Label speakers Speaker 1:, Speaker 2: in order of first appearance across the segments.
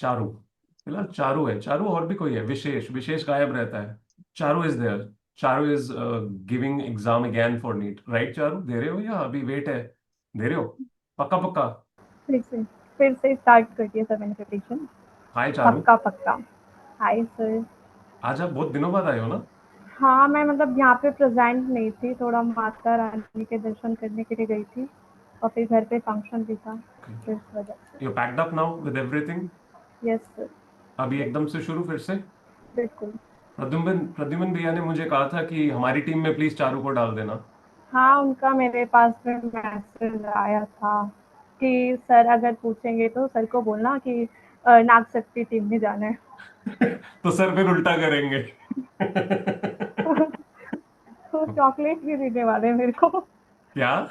Speaker 1: चारू। फिलहाल चारू है, चारू और भी कोई है, विशेष, विशेष गायब रहता है। Charu is there. Charu is giving exam again for NEET, right Charu? दे रहे हो या अभी वेट है? दे रहे हो? पक्का पक्का?
Speaker 2: फिर से फिर से स्टार्ट कर दिया सर मैंने प्रिपरेशन।
Speaker 1: हाय चारू।
Speaker 2: पक्का पक्का। Hi sir.
Speaker 1: आज आप बहुत दिनों बाद आए हो ना?
Speaker 2: हाँ, मैं मतलब यहाँ पे प्रेजेंट नहीं थी, थोड़ा माता रानी के दर्शन करने के लिए गई थी और फिर घर पे फंक्शन भी था, तो इस वजह से।
Speaker 1: You packed up now with everything?
Speaker 2: Yes sir.
Speaker 1: अभी एकदम से शुरू फिर से?
Speaker 2: बिल्कुल।
Speaker 1: प्रद्युम्न प्रद्युम्न भैया ने मुझे कहा था कि हमारी टीम में प्लीज चारू को डाल देना।
Speaker 2: हाँ, उनका मेरे पास में मैसेज आया था कि सर अगर पूछेंगे तो सर को बोलना कि नाग शक्ति टीम में जाना है।
Speaker 1: तो सर फिर उल्टा करेंगे।
Speaker 2: तो चॉकलेट भी देने वाले हैं मेरे को।
Speaker 1: क्या?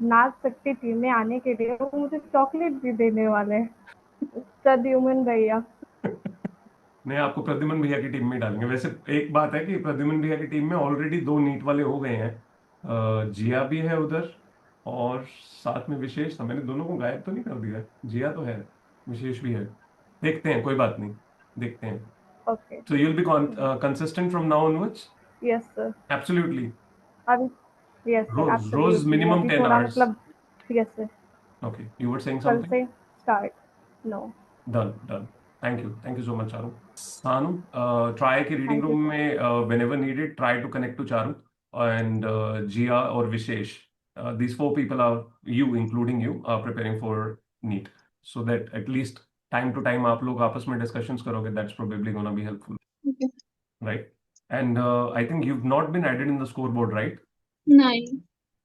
Speaker 2: नाच सकती टीम में आने के लिए वो मुझे चॉकलेट भी देने वाले हैं। प्रद्युमन भैया।
Speaker 1: नहीं, आपको प्रद्युम्न भैया की टीम में ही डालेंगे। वैसे एक बात है कि प्रद्युम्न भैया की टीम में ऑलरेडी दो नीट वाले हो गए हैं। जिया भी है उधर, और साथ में विशेष था। मैंने दोनों को गायब तो नहीं कर दिया? जिया तो है, विशेष भी है। देखते हैं, कोई बात नहीं, देखते हैं।
Speaker 2: Okay.
Speaker 1: So you'll be consistent from now onwards?
Speaker 2: Yes sir.
Speaker 1: Absolutely.
Speaker 2: अभी यस सर
Speaker 1: रोज रोज
Speaker 2: एब्सोल्युटली
Speaker 1: minimum
Speaker 2: अभी
Speaker 1: 10
Speaker 2: थोड़ा
Speaker 1: hours.
Speaker 2: मतलब। Yes sir.
Speaker 1: Okay, you were saying
Speaker 2: कल
Speaker 1: something?
Speaker 2: से start. No.
Speaker 1: Done, done. Thank you so much, Charu. Sanu, try कि reading
Speaker 2: thank you
Speaker 1: room
Speaker 2: sir.
Speaker 1: में whenever needed, try to connect to Charu and Jia or Vishesh. These four people are, you including you, are preparing for NEET, so that at least time to time आप लोग आपस में discussions करोगे. That's probably gonna be helpful,
Speaker 3: okay.
Speaker 1: right? And I think you've not been added in the scoreboard, right?
Speaker 3: नहीं।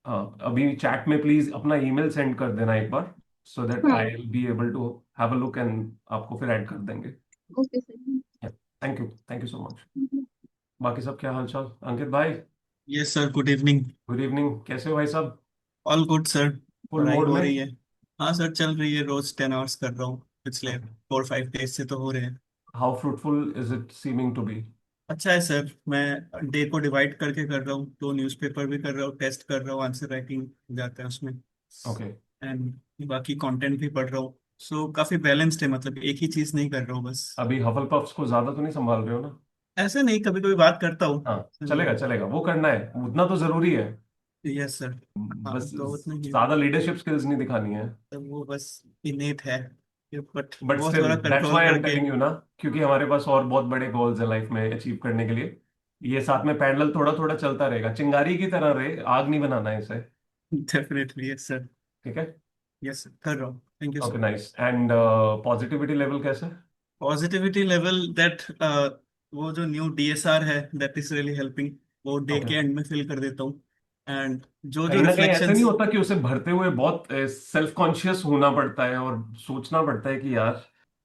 Speaker 1: हाँ, अभी chat में please अपना ईमेल सेंड कर देना एक बार, सो दैट
Speaker 3: हाँ।
Speaker 1: I will be able to have a look and आपको फिर ऐड कर देंगे।
Speaker 3: Okay sir.
Speaker 1: Thank you so much. बाकी सब क्या हाल चाल, अंकित भाई?
Speaker 4: Yes sir, good evening.
Speaker 1: Good evening, कैसे हो भाई साहब?
Speaker 4: All good sir.
Speaker 1: फुल
Speaker 4: पढ़ाई
Speaker 1: मोड
Speaker 4: हो
Speaker 1: में?
Speaker 4: रही है। हाँ सर, चल रही है, रोज 10 आवर्स कर रहा हूँ। पिछले 4-5 डेज से तो हो रहे हैं।
Speaker 1: How fruitful is it seeming to be?
Speaker 4: अच्छा है सर, मैं डे को डिवाइड करके कर रहा हूँ, तो न्यूज़पेपर भी कर रहा हूँ, टेस्ट कर रहा हूँ, आंसर राइटिंग जाता है उसमें,
Speaker 1: ओके।
Speaker 4: एंड बाकी कंटेंट भी पढ़ रहा हूँ। सो काफी बैलेंस्ड है, मतलब एक ही चीज नहीं कर रहा हूँ बस।
Speaker 1: अभी हफल पफ्स को ज्यादा तो नहीं संभाल रहे हो ना?
Speaker 4: ऐसे नहीं, कभी कभी बात करता हूँ।
Speaker 1: हाँ, चलेगा चलेगा, वो करना है, उतना तो जरूरी है।
Speaker 4: Yes sir. हाँ
Speaker 1: बस
Speaker 4: तो उतना ही।
Speaker 1: ज्यादा लीडरशिप स्किल्स नहीं दिखानी है।
Speaker 4: तो वो बस इनेट है, बट
Speaker 1: बट
Speaker 4: वो
Speaker 1: स्टिल
Speaker 4: थोड़ा
Speaker 1: that's
Speaker 4: control
Speaker 1: why I am
Speaker 4: करके।
Speaker 1: टेलिंग यू ना, क्योंकि हमारे पास और बहुत बड़े गोल्स है लाइफ में अचीव करने के लिए। ये साथ में पैरेलल थोड़ा थोड़ा चलता रहेगा, चिंगारी की तरह रहे, आग नहीं बनाना है इसे।
Speaker 4: Definitely yes sir.
Speaker 1: ठीक है।
Speaker 4: यस सर, कर रहा हूँ, thank you
Speaker 1: okay,
Speaker 4: sir.
Speaker 1: Nice. And positivity level कैसे?
Speaker 4: पॉजिटिविटी लेवल दैट, वो जो न्यू डीएसआर है, दैट इज रियली हेल्पिंग। वो डे
Speaker 1: ओके।
Speaker 4: के एंड में फिल कर देता हूँ। एंड जो जो
Speaker 1: कहीं ना कहीं ऐसे नहीं
Speaker 4: रिफ्लेक्शंस।
Speaker 1: होता कि उसे भरते हुए बहुत सेल्फ कॉन्शियस होना पड़ता है और सोचना पड़ता है कि यार,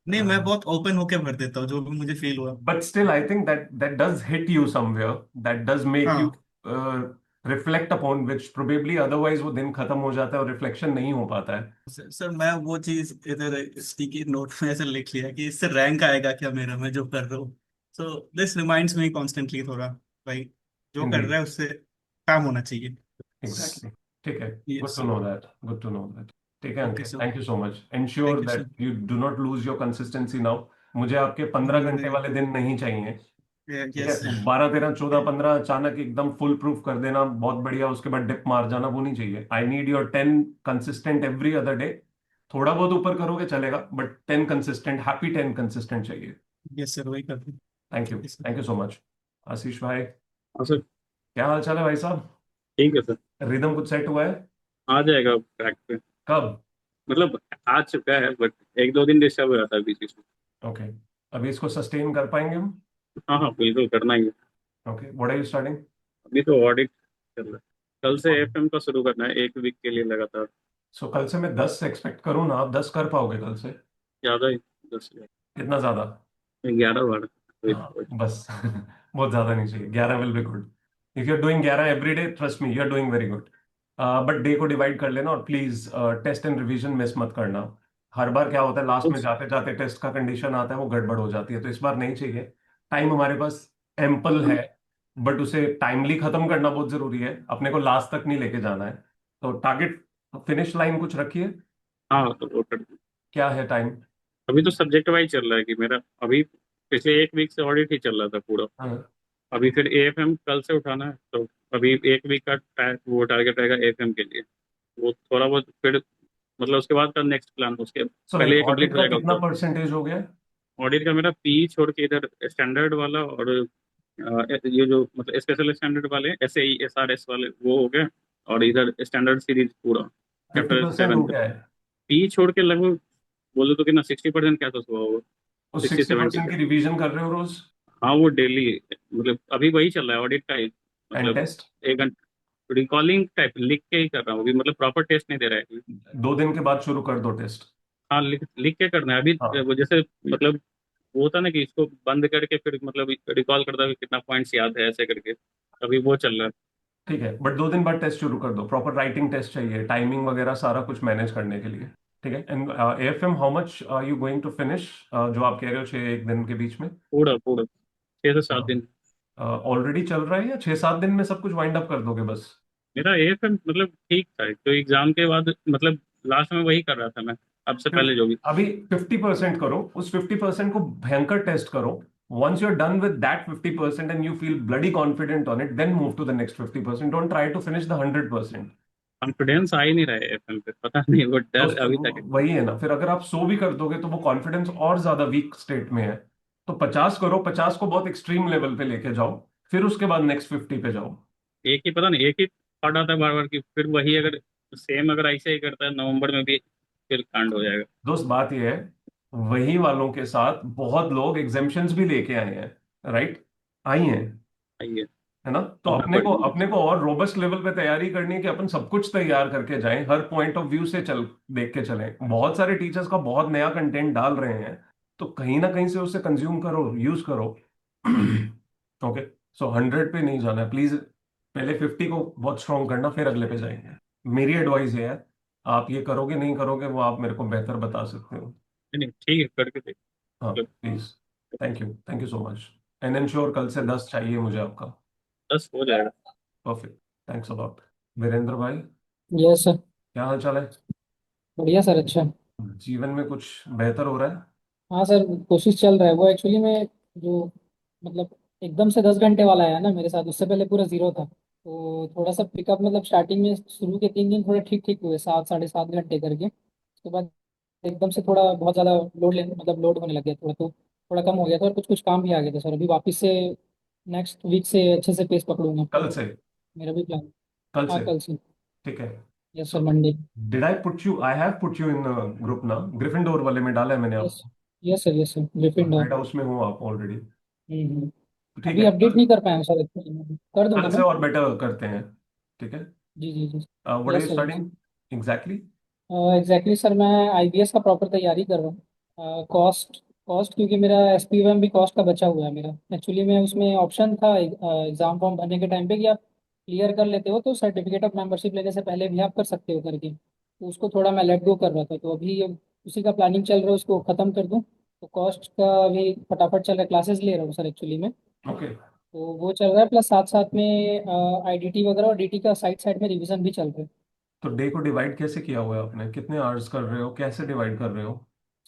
Speaker 4: नहीं, मैं बहुत ओपन होके भर देता हूँ जो भी मुझे फील हुआ।
Speaker 1: But still I think that does hit you somewhere, that does make you
Speaker 4: हाँ
Speaker 1: reflect upon which probably otherwise वो दिन खत्म हो जाता है और रिफ्लेक्शन नहीं हो पाता है।
Speaker 4: सर, मैं वो चीज इधर स्टिकी नोट में ऐसे लिख लिया कि इससे रैंक आएगा क्या मेरा, मैं जो कर रहा हूँ। So this reminds me constantly थोड़ा, भाई जो कर
Speaker 1: इंडीड।
Speaker 4: रहा है उससे काम होना चाहिए।
Speaker 1: एग्जैक्टली। ठीक है। Good
Speaker 4: yes.
Speaker 1: To know that, good to know that. ठीक है
Speaker 4: okay
Speaker 1: Ankit,
Speaker 4: sir.
Speaker 1: Thank you so much. Ensure
Speaker 4: thank you sir.
Speaker 1: That you do not lose your consistency now. मुझे आपके 15 घंटे
Speaker 4: नहीं।
Speaker 1: वाले दिन नहीं चाहिए। ठीक है,
Speaker 4: यस।
Speaker 1: 12, 13, 14, 15 अचानक एकदम फुल प्रूफ कर देना बहुत बढ़िया, उसके बाद डिप मार जाना, वो नहीं चाहिए। I need your 10 consistent every other day. थोड़ा बहुत ऊपर करोगे चलेगा, बट 10 कंसिस्टेंट, हैप्पी 10 कंसिस्टेंट चाहिए।
Speaker 4: यस सर, वही कर दूँ।
Speaker 1: Thank you.
Speaker 4: ठीक है sir.
Speaker 1: Thank you so much. Ashish भाई,
Speaker 5: हाँ सर।
Speaker 1: क्या हाल चाल है भाई साहब?
Speaker 5: ठीक है सर।
Speaker 1: रिदम कुछ सेट हुआ है?
Speaker 5: आ जाएगा ट्रैक पे।
Speaker 1: कब?
Speaker 5: मतलब आ चुका है, बट 1-2 दिन डिस्टर्ब हो जाता है बीच बीच में।
Speaker 1: ओके। अभी इसको सस्टेन कर पाएंगे हम?
Speaker 5: हाँ हाँ, बिल्कुल करना ही है।
Speaker 1: Okay, what are you starting?
Speaker 5: अभी तो ऑडिट चल रहा है। कल से एफएम का शुरू करना है, 1 वीक के लिए लगातार।
Speaker 1: सो कल से मैं 10 एक्सपेक्ट करूँ ना? आप 10 कर पाओगे कल से?
Speaker 5: ज्यादा ही, 10,
Speaker 1: कितना ज्यादा?
Speaker 5: 11-12।
Speaker 1: हाँ बस। बहुत ज्यादा नहीं चाहिए, 11 will be good. If you are doing 11 every day, trust me you are doing very good. But day को डिवाइड कर लेना, और please test and revision miss मत करना। हर बार क्या होता है, लास्ट में जाते जाते टेस्ट का कंडीशन आता है, वो गड़बड़ हो जाती है, तो इस बार नहीं चाहिए। टाइम हमारे पास एम्पल है, बट उसे टाइमली खत्म करना बहुत जरूरी है, अपने को लास्ट तक नहीं लेके जाना है। तो टारगेट फिनिश लाइन कुछ रखिए।
Speaker 5: हाँ तो वो कर।
Speaker 1: क्या है टाइम?
Speaker 5: अभी तो सब्जेक्ट वाइज चल रहा है कि मेरा अभी पिछले एक वीक से ऑडिट ही चल रहा था पूरा।
Speaker 1: हाँ
Speaker 5: अभी फिर एएफएम कल से उठाना है, तो अभी एक वीक का वो टारगेट रहेगा एएफएम के लिए। वो थोड़ा बहुत फिर मतलब उसके बाद का नेक्स्ट प्लान, उसके
Speaker 1: सो
Speaker 5: पहले
Speaker 1: लाइक
Speaker 5: ये कंप्लीट
Speaker 1: ऑडिट
Speaker 5: हो
Speaker 1: का
Speaker 5: जाएगा
Speaker 1: कितना
Speaker 5: तो।
Speaker 1: परसेंटेज हो गया?
Speaker 5: ऑडिट का मेरा पी छोड़ के इधर स्टैंडर्ड वाला और ये जो मतलब स्पेशल स्टैंडर्ड वाले एसएई एसआरएस वाले वो हो गए, और इधर स्टैंडर्ड सीरीज पूरा
Speaker 1: 50%
Speaker 5: चैप्टर 7
Speaker 1: हो
Speaker 5: का।
Speaker 1: गया है।
Speaker 5: पी छोड़ के लगभग बोलो तो कितना 60% क्या तो हुआ होगा,
Speaker 1: उस
Speaker 5: 60-70
Speaker 1: 60% की
Speaker 5: पे।
Speaker 1: रिवीजन कर रहे हो रोज?
Speaker 5: हाँ वो डेली, मतलब अभी वही चल रहा है ऑडिट का ही,
Speaker 1: एंड
Speaker 5: मतलब
Speaker 1: टेस्ट?
Speaker 5: 1 घंटा रिकॉलिंग टाइप लिख के ही कर रहा हूँ अभी, मतलब प्रॉपर टेस्ट नहीं दे रहा है अभी।
Speaker 1: 2 दिन के बाद शुरू कर दो टेस्ट।
Speaker 5: हाँ लिख लिख के करना है अभी।
Speaker 1: हाँ
Speaker 5: वो जैसे मतलब वो होता ना कि इसको बंद करके फिर मतलब रिकॉल करता है कि कितना पॉइंट्स याद है ऐसे करके, अभी वो चल रहा है।
Speaker 1: ठीक है, बट 2 दिन बाद टेस्ट शुरू कर दो। प्रॉपर राइटिंग टेस्ट चाहिए, टाइमिंग वगैरह सारा कुछ मैनेज करने के लिए। ठीक है। And AFM how much are you going to finish? जो आप कह रहे हो 6 एक दिन के बीच में?
Speaker 5: पूरा पूरा 6 से 7 दिन।
Speaker 1: ऑलरेडी चल रहा है या 6-7 दिन में सब कुछ वाइंड अप कर दोगे बस?
Speaker 5: मेरा एएफएम मतलब ठीक था, तो एग्जाम के बाद मतलब लास्ट में वही कर रहा था मैं, अब से
Speaker 1: फिर
Speaker 5: पहले जो भी।
Speaker 1: अभी 50% करो, उस 50% को भयंकर टेस्ट करो। Once you are done with that 50% and you feel bloody confident on it, then move to the next 50%। Don't try to finish the 100%।
Speaker 5: Confidence आ ही नहीं रहा है एएफएम पे, पता नहीं वो डर
Speaker 1: तो
Speaker 5: अभी तक है।
Speaker 1: वही है ना, फिर अगर आप 100 भी कर दोगे तो वो कॉन्फिडेंस और ज्यादा वीक स्टेट में है। तो 50 करो, 50 को बहुत एक्सट्रीम लेवल पे लेके जाओ, फिर उसके बाद नेक्स्ट 50 पे जाओ।
Speaker 5: एक ही पता नहीं, एक ही थॉट आता है बार बार की, फिर वही अगर सेम अगर ऐसे ही करता है नवंबर में भी फिर कांड हो जाएगा।
Speaker 1: दोस्त बात ये है, वही वालों के साथ बहुत लोग एग्जेम्पशंस भी लेके आए हैं, राइट? आई हैं,
Speaker 5: आइए,
Speaker 1: है ना? तो
Speaker 5: होना पड़ेगा।
Speaker 1: अपने को और रोबस्ट लेवल पे तैयारी करनी है कि अपन सब कुछ तैयार करके जाएं, हर पॉइंट ऑफ व्यू से चल देख के चलें। बहुत सारे टीचर्स का बहुत नया कंटेंट डाल रहे हैं, तो कहीं ना कहीं से उसे कंज्यूम करो, यूज करो। ओके। सो 100 पे नहीं जाना है प्लीज। पहले 50 को बहुत स्ट्रॉन्ग करना, फिर अगले पे जाएंगे। मेरी एडवाइस है यार, आप ये करोगे नहीं करोगे वो आप मेरे को बेहतर बता सकते हो।
Speaker 5: नहीं नहीं, ठीक है करके देख
Speaker 1: हाँ
Speaker 5: मतलब।
Speaker 1: Please. Thank you so much. And ensure कल से 10 चाहिए मुझे आपका।
Speaker 5: 10 हो जाएगा।
Speaker 1: परफेक्ट। Thanks a lot. वीरेंद्र भाई,
Speaker 6: यस सर।
Speaker 1: क्या हाल चाल है?
Speaker 6: बढ़िया सर। अच्छा।
Speaker 1: जीवन में कुछ बेहतर हो रहा है?
Speaker 6: हाँ सर, कोशिश चल रहा है। वो एक्चुअली में जो मतलब एकदम से 10 घंटे वाला आया ना मेरे साथ, उससे पहले पूरा जीरो था। तो थोड़ा सा पिकअप मतलब स्टार्टिंग में शुरू के 3 दिन थोड़े ठीक ठीक हुए, 7 साढ़े 7 घंटे करके। उसके बाद एकदम से थोड़ा बहुत ज़्यादा लोड होने लग गया थोड़ा, तो थोड़ा कम हो गया था और कुछ कुछ काम भी आ गया था सर। अभी वापस से नेक्स्ट वीक से अच्छे से पेस पकड़ूंगा।
Speaker 1: कल से?
Speaker 6: मेरा भी प्लान।
Speaker 1: कल
Speaker 6: हाँ
Speaker 1: से?
Speaker 6: कल से।
Speaker 1: ठीक है।
Speaker 6: Yes sir,
Speaker 1: so
Speaker 6: Monday.
Speaker 1: I have put you in group ना, ग्रिफिंडोर वाले में डाला है मैंने
Speaker 6: यस।
Speaker 1: आपको।
Speaker 6: Yes sir, Gryffindor.
Speaker 1: Red house में हो आप ऑलरेडी।
Speaker 6: हम्म।
Speaker 1: ठीक
Speaker 6: अभी
Speaker 1: है,
Speaker 6: अपडेट नहीं कर पाया हूँ सर एक्चुअली में। कर दूंगा
Speaker 1: कल से
Speaker 6: मैं।
Speaker 1: और बेटर करते हैं। ठीक है।
Speaker 6: जी जी जी।
Speaker 1: What are
Speaker 6: yes
Speaker 1: you
Speaker 6: sir.
Speaker 1: Studying exactly?
Speaker 6: Exactly sir, मैं आईबीएस का प्रॉपर तैयारी कर रहा हूँ। कॉस्ट कॉस्ट क्योंकि मेरा एसपीएम भी कॉस्ट का बचा हुआ है मेरा। एक्चुअली में उसमें ऑप्शन था एग्जाम फॉर्म भरने के टाइम पे कि आप क्लियर कर लेते हो तो सर्टिफिकेट ऑफ मेंबरशिप लेने से पहले भी आप कर सकते हो करके। तो उसको थोड़ा मैं लेट गो कर रहा था, तो अभी उसी का प्लानिंग चल रहा है, उसको ख़त्म कर दूँ। तो कॉस्ट का अभी फटाफट चल रहा है, क्लासेस ले रहा हूँ सर एक्चुअली में।
Speaker 1: ओके।
Speaker 6: तो वो चल रहा है, प्लस साथ साथ में आईडीटी वगैरह और डीटी का साइड साइड में रिवीजन भी चल रहा है।
Speaker 1: तो डे को डिवाइड कैसे किया हुआ है आपने? कितने आवर्स कर रहे हो, कैसे डिवाइड कर रहे हो?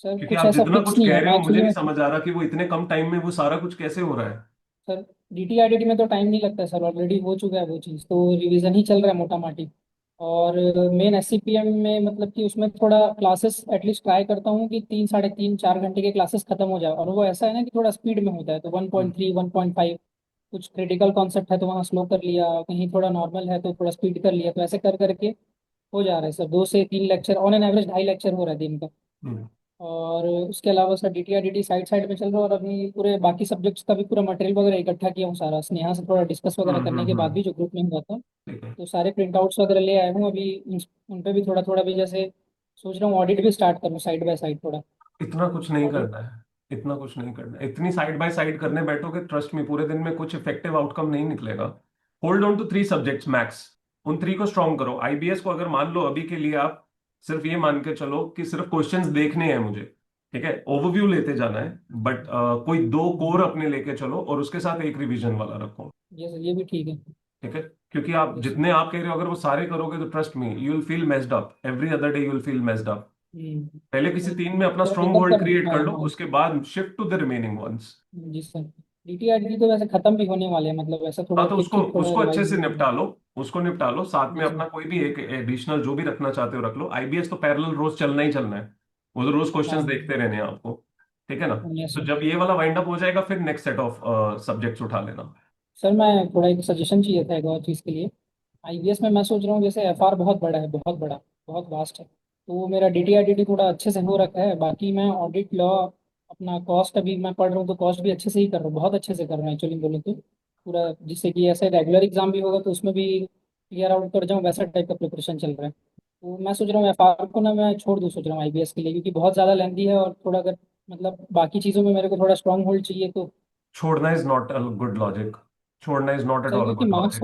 Speaker 6: सर
Speaker 1: क्योंकि
Speaker 6: कुछ
Speaker 1: आप
Speaker 6: ऐसा
Speaker 1: जितना
Speaker 6: फिक्स
Speaker 1: कुछ
Speaker 6: नहीं
Speaker 1: कह
Speaker 6: है
Speaker 1: रहे
Speaker 6: मैं
Speaker 1: हो मुझे
Speaker 6: एक्चुअली
Speaker 1: नहीं
Speaker 6: में।
Speaker 1: समझ आ रहा कि वो इतने कम टाइम में वो सारा कुछ कैसे हो रहा है।
Speaker 6: सर डीटी आईडीटी में तो टाइम नहीं लगता है सर, ऑलरेडी हो चुका है वो चीज़, तो रिवीजन ही चल रहा है मोटा माटी। और मेन एससीपीएम में मतलब कि उसमें थोड़ा क्लासेस एटलीस्ट ट्राई करता हूँ कि 3 साढ़े 3 4 घंटे के क्लासेस खत्म हो जाए। और वो ऐसा है ना कि थोड़ा स्पीड में होता है, तो 1.3 1.5 कुछ क्रिटिकल कॉन्सेप्ट है तो वहाँ स्लो कर लिया, कहीं थोड़ा नॉर्मल है तो थोड़ा स्पीड कर लिया, तो ऐसे कर करके हो जा रहा है सर। 2 से 3 lecture on an average, 2.5 lecture हो रहा है दिन का।
Speaker 1: हम्म।
Speaker 6: और उसके अलावा सर डीटी साइड साइड में चल रहा है। और अभी पूरे बाकी सब्जेक्ट्स का भी पूरा मटेरियल वगैरह इकट्ठा किया हूँ सारा, स्नेहा से थोड़ा डिस्कस वगैरह करने के बाद भी, जो ग्रुप में हुआ था।
Speaker 1: ठीक है।
Speaker 6: तो सारे प्रिंट आउट्स वगैरह ले आया हूँ अभी। उन पे भी थोड़ा थोड़ा भी, जैसे सोच रहा हूँ ऑडिट भी स्टार्ट करूँ साइड बाय साइड थोड़ा।
Speaker 1: इतना कुछ नहीं
Speaker 6: ऑडिट।
Speaker 1: करना है, इतना कुछ नहीं करना है। इतनी साइड बाय साइड करने बैठोगे, ट्रस्ट में पूरे दिन में कुछ इफेक्टिव आउटकम नहीं निकलेगा। Hold on to 3 subjects max. उन 3 को स्ट्रॉन्ग करो। आईबीएस को अगर मान लो अभी के लिए आप सिर्फ ये मान के चलो कि सिर्फ क्वेश्चंस देखने हैं मुझे, ठीक है, ओवरव्यू लेते जाना है, बट कोई 2 कोर अपने लेके चलो और उसके साथ एक रिवीजन वाला रखो।
Speaker 6: ये सर, ये भी ठीक है।
Speaker 1: ठीक है। क्योंकि आप
Speaker 6: यस।
Speaker 1: जितने आप कह रहे हो अगर वो सारे करोगे तो trust me you will feel messed up, every other day you will feel messed up. पहले किसी
Speaker 6: तो
Speaker 1: तीन में अपना
Speaker 6: थोड़ा
Speaker 1: स्ट्रॉन्ग
Speaker 6: दिक्कत
Speaker 1: होल्ड
Speaker 6: कर
Speaker 1: क्रिएट कर
Speaker 6: हाँ
Speaker 1: लो,
Speaker 6: हाँ
Speaker 1: उसके बाद shift to the remaining ones.
Speaker 6: जी सर। DTID तो वैसे खत्म भी होने वाले हैं, मतलब ऐसा
Speaker 1: हाँ
Speaker 6: थोड़ा
Speaker 1: तो
Speaker 6: टिक
Speaker 1: उसको
Speaker 6: टिक थोड़ा
Speaker 1: उसको अच्छे
Speaker 6: रिवाइज
Speaker 1: से
Speaker 6: भी करना
Speaker 1: निपटा
Speaker 6: है।
Speaker 1: लो, उसको निपटा लो, साथ में
Speaker 6: जी
Speaker 1: अपना
Speaker 6: सर।
Speaker 1: कोई भी एक एडिशनल जो भी रखना चाहते हो रख लो। आईबीएस तो पैरेलल रोज चलना ही चलना है, वो तो रोज
Speaker 6: हाँ
Speaker 1: क्वेश्चंस
Speaker 6: हाँ
Speaker 1: देखते रहने हैं आपको, ठीक है ना।
Speaker 6: यस
Speaker 1: तो
Speaker 6: सर।
Speaker 1: जब ये वाला वाइंड अप हो जाएगा फिर नेक्स्ट सेट ऑफ सब्जेक्ट्स उठा लेना।
Speaker 6: सर मैं थोड़ा एक सजेशन चाहिए था एक और चीज़ के लिए। IBS में मैं सोच रहा हूँ, जैसे FR बहुत बड़ा है, बहुत बड़ा, बहुत वास्ट है, तो वो मेरा DTIDD थोड़ा अच्छे से हो रखा है। बाकी मैं ऑडिट लॉ अपना कॉस्ट अभी मैं पढ़ रहा हूँ, तो कॉस्ट भी अच्छे से ही कर रहा हूँ, बहुत अच्छे से कर रहा हूँ एक्चुअली बोलूँ तो। पूरा जिससे कि ऐसे रेगुलर एग्जाम भी होगा तो उसमें भी क्लियर आउट कर जाऊँ, वैसा टाइप का प्रिपरेशन चल रहा है। तो मैं सोच रहा हूँ FR को ना मैं छोड़ दूँ, सोच रहा हूँ IBS के लिए, क्योंकि बहुत ज़्यादा लेंथी है और थोड़ा अगर मतलब बाकी चीज़ों में मेरे को थोड़ा स्ट्रांग होल्ड चाहिए तो।
Speaker 1: छोड़ना is not a good logic, छोड़ना is not at
Speaker 6: sir
Speaker 1: all a
Speaker 6: क्योंकि
Speaker 1: गुड लॉजिक।